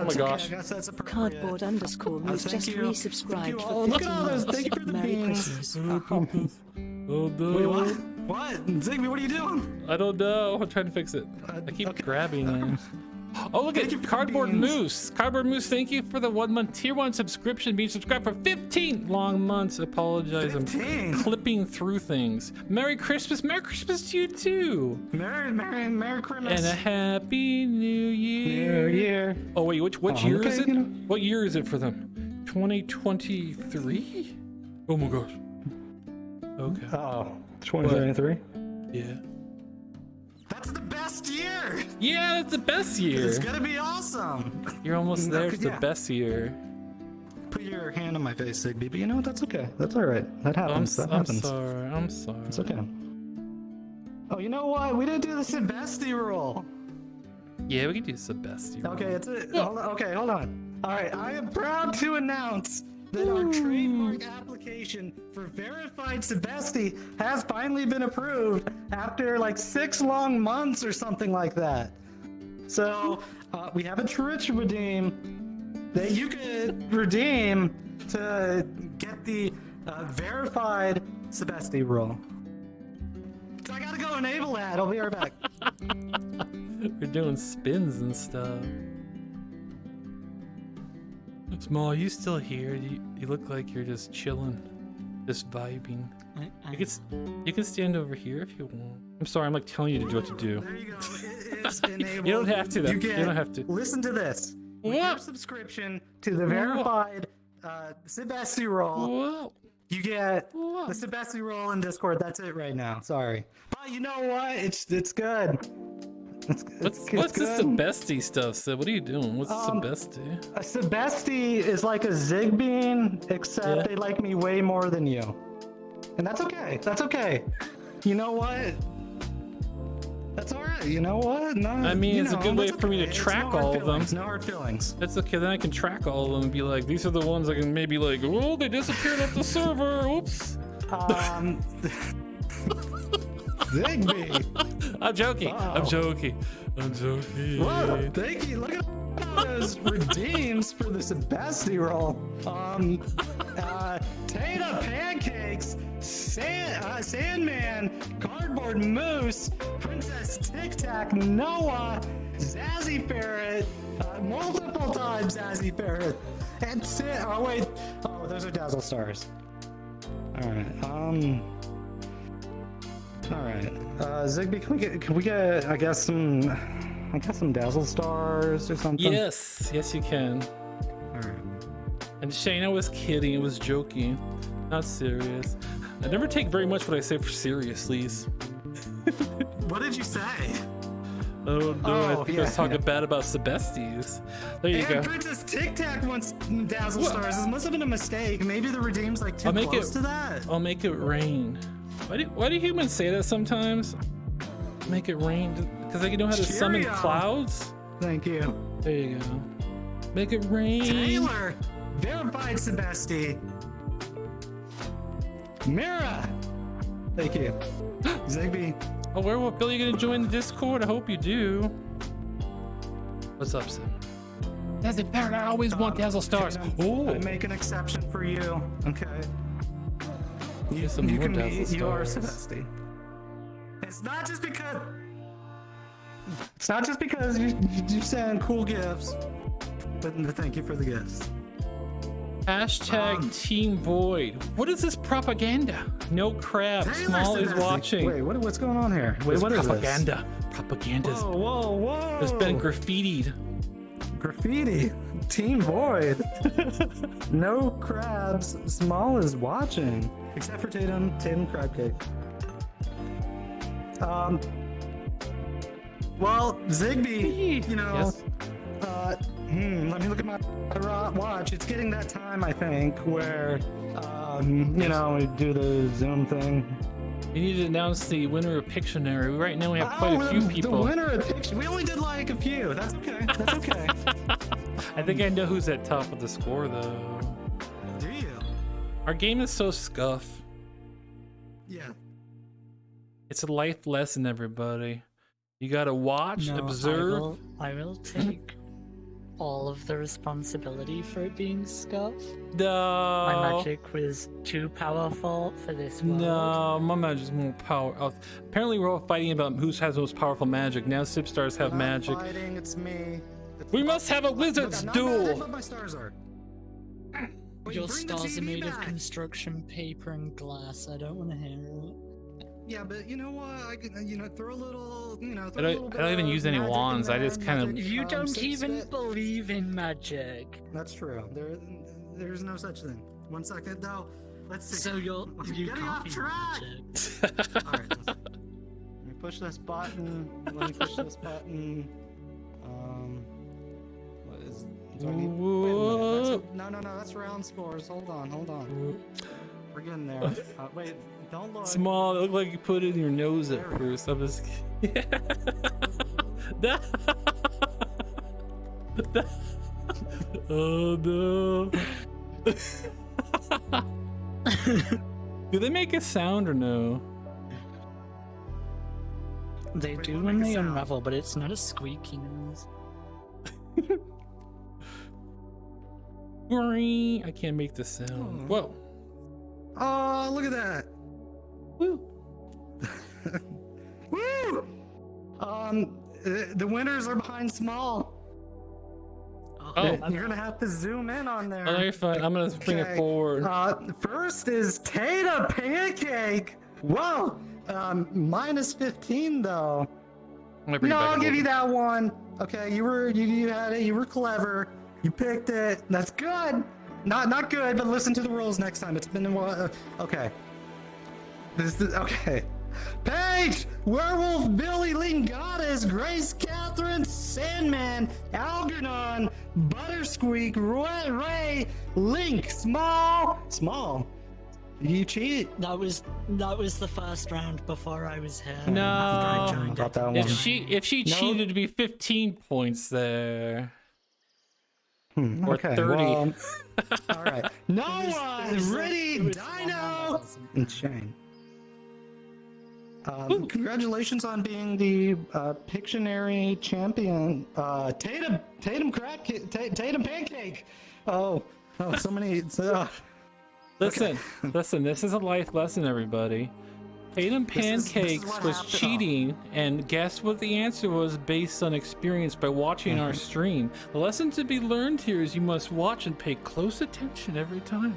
Oh my gosh. Okay, I guess that's appropriate. Cardboard_Moose thank just you. resubscribed Thank you for all. Look 15 at all those. months. Thank you for the Merry beans. Christmas. Oh no. Wait, what? What? Ziggbee, what are you doing? I don't know. I'm trying to fix it. I keep okay. grabbing it. Oh, look Thank at you for Cardboard beans. Moose. Cardboard Moose, thank you for the 1 month tier 1 subscription. Being subscribed for 15 long months. Apologize. I'm 15? clipping through things. Merry Christmas. Merry Christmas to you too. Merry Christmas. And a happy New Year. New Year. Oh wait, what Oh, year okay, is it? you know. What year is it for them? 2023? Oh my gosh. Okay. Oh, 2023. Yeah. That's the best year. Yeah, it's the best year. It's gonna be awesome. You're almost there. It's the Yeah. best year. Put your hand on my face, Ziggbee, but you know what? That's okay. That's all right. That happens. I'm happens. sorry. I'm sorry. It's okay. Oh, you know what? We didn't do the Sebasti rule. Yeah, we can do the best year. Okay, it's a, hold on. Okay, hold on. All right, I am proud to announce that our trademark application for verified Sebasti has finally been approved after like 6 long months or something like that. So we have a Twitch redeem that you could redeem to get the verified Sebasti rule. So I gotta go enable that. I'll be right back. We're doing spins and stuff. Small, are you still here? You look like you're just chilling, just vibing. You can stand over here if you want. I'm sorry, I'm like telling you to do what to do. There you go. It is enabled. You don't have to though. You You don't have to. Listen to this. With What? your subscription to the verified Sebasti roll, Whoa. you get Whoa. the Sebasti roll in Discord. That's it right now. Sorry, but you know what? It's good. What's it's this good. bestie stuff, Sid? What are you doing? What's this bestie? A Sebasti is like a Ziggbee, except Yeah. they like me way more than you, and that's okay. That's okay. You know what? That's all right. You know what? No, I mean, you it's a know, good way that's for me to okay. It's track no hard all of them. feelings, No hard feelings. That's okay. Then I can track all of them and be like, these are the ones I can maybe like, oh, they disappeared off the server. Oops. Ziggbee. I'm joking. I'm Wow. joking. I'm joking. Whoa, thank you. Look at all those redeems for the Sebasti roll. Tata Pancakes, Sandman, Cardboard Moose, Princess Tic Tac, Noah, Zazzy Ferret, multiple times Zazzy Ferret, and oh wait, oh those are Dazzle Stars. All right, all right. Ziggbee, can we get? I guess some. I got some Dazzle Stars or something. Yes, yes, you can. All right. And Shane, I was kidding. It was joking. Not serious. I never take very much what I say for seriously. What did you say? Oh no, I Oh, think I was yeah, talking yeah. bad about Sebestes. There you And go. Princess Tic Tac wants Dazzle What? Stars. This must have been a mistake. Maybe the redeem's like too I'll make close it- to that. I'll make it rain. Why do humans say that sometimes? Make it rain because they know how to summon Cheerio. clouds. Thank you. There you go. Make it rain. Taylor, verified Sebesti. Mira, thank you. Ziggbee. Oh, Werewolf Bill, you gonna join the Discord? I hope you do. What's up, Sim? That's it, Parrot. I always want Dazzle Stars. Oh, I make an exception for you. Okay. get some more Dazzle You are Stars. Sebesti. It's not just because. It's not just because you send cool gifts, but thank you for the gifts. Hashtag Team Void. What is this propaganda? No crap. Taylor Small is Sebesti. watching. Wait, what's going on here? Wait, It's what is this? propaganda. Propaganda's Whoa! It's been graffitied. Graffiti. Team Void. No crabs. Small is watching. Except for Tatum Crab Cake. Well, Ziggbee, you know, Yes. let me look at my watch. It's getting that time, I think, where, you know, we do the Zoom thing. You need to announce the winner of Pictionary. Right now we have quite a few The people. winner of picture. We only did like a few. That's okay. That's okay. I think I know who's at top of the score though. Do you? Our game is so scuff. Yeah. It's a life lesson, everybody. You gotta watch, No, observe. I will take all of the responsibility for it being scuff. My No, magic was too powerful for this world. no, my magic's more power. Oh, apparently, we're all fighting about who has the most powerful magic. Now, Sip Stars have I'm magic. Fighting, it's me. It's We must have a wizard's Look, duel. What my stars are. Wait, Your bring the stars are TV made of back. construction paper and glass. I don't want to hear it. Yeah, but you know what? I can, you know, throw a little, you know, I throw a don't, little I don't even bit use of any magic in wands. I there, just kind of. magic, You don't sip even spit. believe in magic. That's true. There's no such thing. 1 second though. Let's see. So you Getting can't off be track. magic. All right. Let me push this button. Let me push this button. What is? Do I need, wait a minute. No. That's round scores. Hold on. We're getting there. Wait. Don't look. Small. It looked like you put it in your nose at There we first. I'm just. Oh no. Do they make a sound or no? They Wait, do what when make a they sound? unravel, but it's not a squeaky noise. I can't make the sound. Oh. Whoa. Oh, look at that. Woo. Woo! The winners are behind small. Oh. You're gonna have to zoom in on there. Oh, you're fine. I'm gonna bring it Okay. forward. First is Tatum Pancake. Whoa. Minus 15 though. I'm gonna bring it No, back I'll up give over. you that one. Okay, you had it. You were clever. You picked it. That's good. Not good, but listen to the rules next time. It's been a while. Okay. This is okay. Paige, Werewolf, Billy, Ling Goddess, Grace, Catherine, Sandman, Algernon, Buttersqueak, Ray, Link, Small. You cheat. That was the first round before I was here. No. After I joined Got it. that one. If she No. cheated, it'd be 15 points there. Or Okay, 30. well, all right. Noah, It was ready, one that Dino, wasn't. and Shane. Congratulations on being the Pictionary champion. Tatum Pancake. Oh, so many. Listen, this is a life lesson, everybody. Tatum This is Pancakes what was happened. cheating, and guess what the answer was based on experience by watching our stream. The lesson to be learned here is you must watch and pay close attention every time.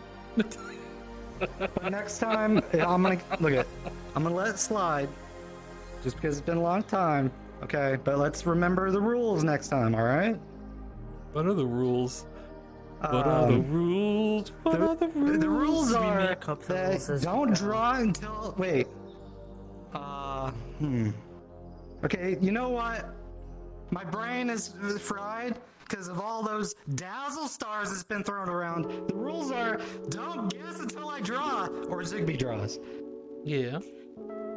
But next time, I'm gonna let it slide, just because it's been a long time. Okay, but let's remember the rules next time, all right? What are the rules? What are the rules? What are the rules? The rules We are make up the rules that as we don't go. draw until wait. Okay, you know what? My brain is fried because of all those dazzle stars that's been thrown around. The rules are don't guess until I draw or Ziggbee draws. Yeah.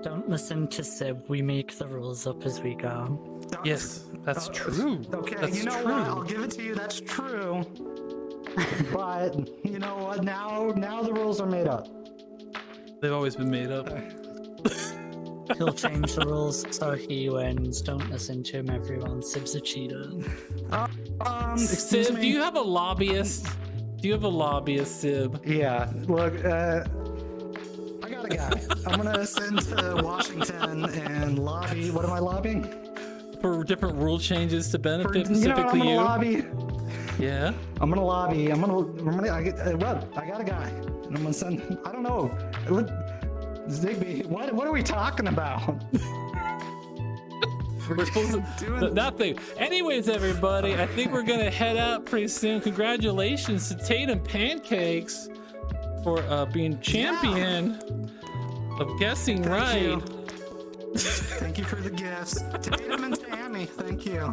Don't listen to Sib. We make the rules up as we go. Yes, that's true. Okay, That's you know true. what? I'll give it to you. That's true. But you know what? Now the rules are made up. They've always been made up. He'll change the rules so he wins. Don't listen to him, everyone. Sib's a cheater. Excuse Sib, me. do you have a lobbyist? Do you have a lobbyist, Sib? Yeah, look, I got a guy. I'm gonna send to Washington and lobby. What am I lobbying? For different rule changes to benefit I'm specifically gonna you? lobby. Yeah. I'm gonna lobby. I got a guy. And I'm gonna send. I don't know. Ziggbee, what are we talking about? We're supposed to nothing. Anyways, everybody, I think we're gonna head out pretty soon. Congratulations to Tatum Pancakes for being champion of guessing right. you. Thank you for the gifts. Tatum and Tammy, thank you.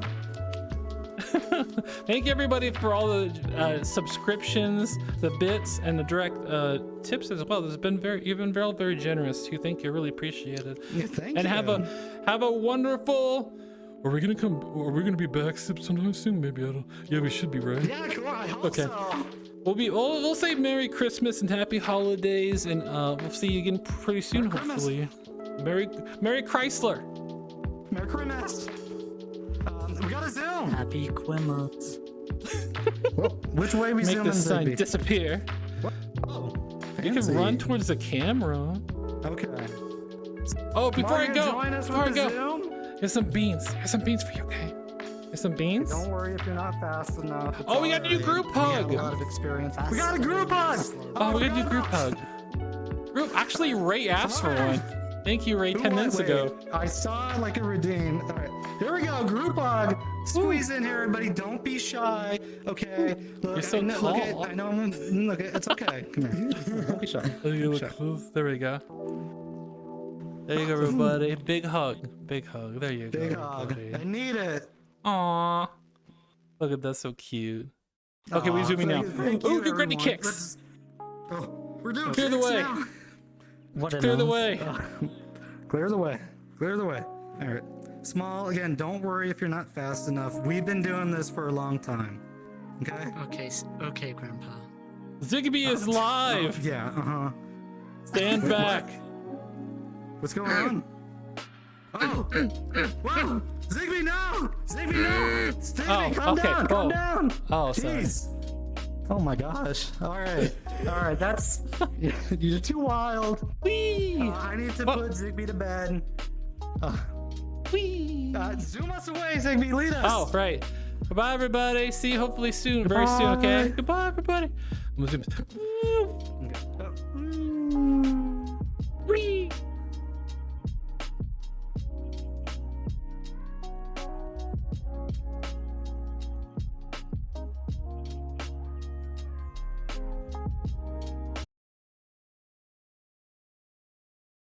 Thank you everybody for all the subscriptions, the bits, and the direct tips as well. You've been very generous too. Thank you, really appreciate it. Yeah, thank And you. have a wonderful. Are we gonna be back sometime soon? Maybe I don't. Yeah, we should be, right? Yeah, cool. I hope Okay. so. We'll say Merry Christmas and Happy Holidays, and we'll see you again pretty soon, Merry Christmas. hopefully. Merry Chrysler. Merry Christmas. We got a Zoom. Happy Quimmels. Which way we Make zoom this in, sign Ziggbee? disappear. Oh, You can fancy. run towards the camera. Okay. Oh, before I Come on, go, join us before I with the go, Zoom. here's some beans. Here's some beans for you, okay? Here's some beans. Don't worry if you're not fast enough. It's Oh, we got to do alright. group We have hug. a lot of experience. We got a group hug. Oh, we gotta do forgot group about- hug. Group. Actually, Ray asked for one. Thank you, Ray. Who 10 was- minutes wait, ago. I saw like a redeem. All right, here we go. Group hug. Squeeze in here, everybody. Don't be shy. Okay. Look, You're so I know, look tall. I know. Look, it's okay. Come here. Don't be shy. Oh, you Don't be look shy. close. There we go. There you go, everybody. Big hug. Big hug. There you go. Big hug. everybody. I need it. Aww. Look at that, so cute. Okay, we're Aw, zooming now. thank Ooh, you, good granny everyone. kicks. We're doing Clear the kicks way. now. What an Clear the elf. way. Clear the way. Clear the way. All right. Small, again, don't worry if you're not fast enough. We've been doing this for a long time. Okay? Okay, Grandpa. Ziggbee is live. Yeah, uh-huh. Stand Wait, back. What's going on? Oh! Wow! Ziggbee, no! Ziggbee, no! Ziggbee, Oh, calm okay. down! Calm Oh. down! Oh, sorry. Jeez! Oh my gosh. Alright. Alright, that's... You're too wild. Whee! I need to Oh. put Ziggbee to bed. Whee! Zoom us away, Ziggbee, lead us! Oh, right. Goodbye, everybody. See you hopefully soon. Very soon, okay? Goodbye. Goodbye, everybody. I'm gonna zoom. Okay.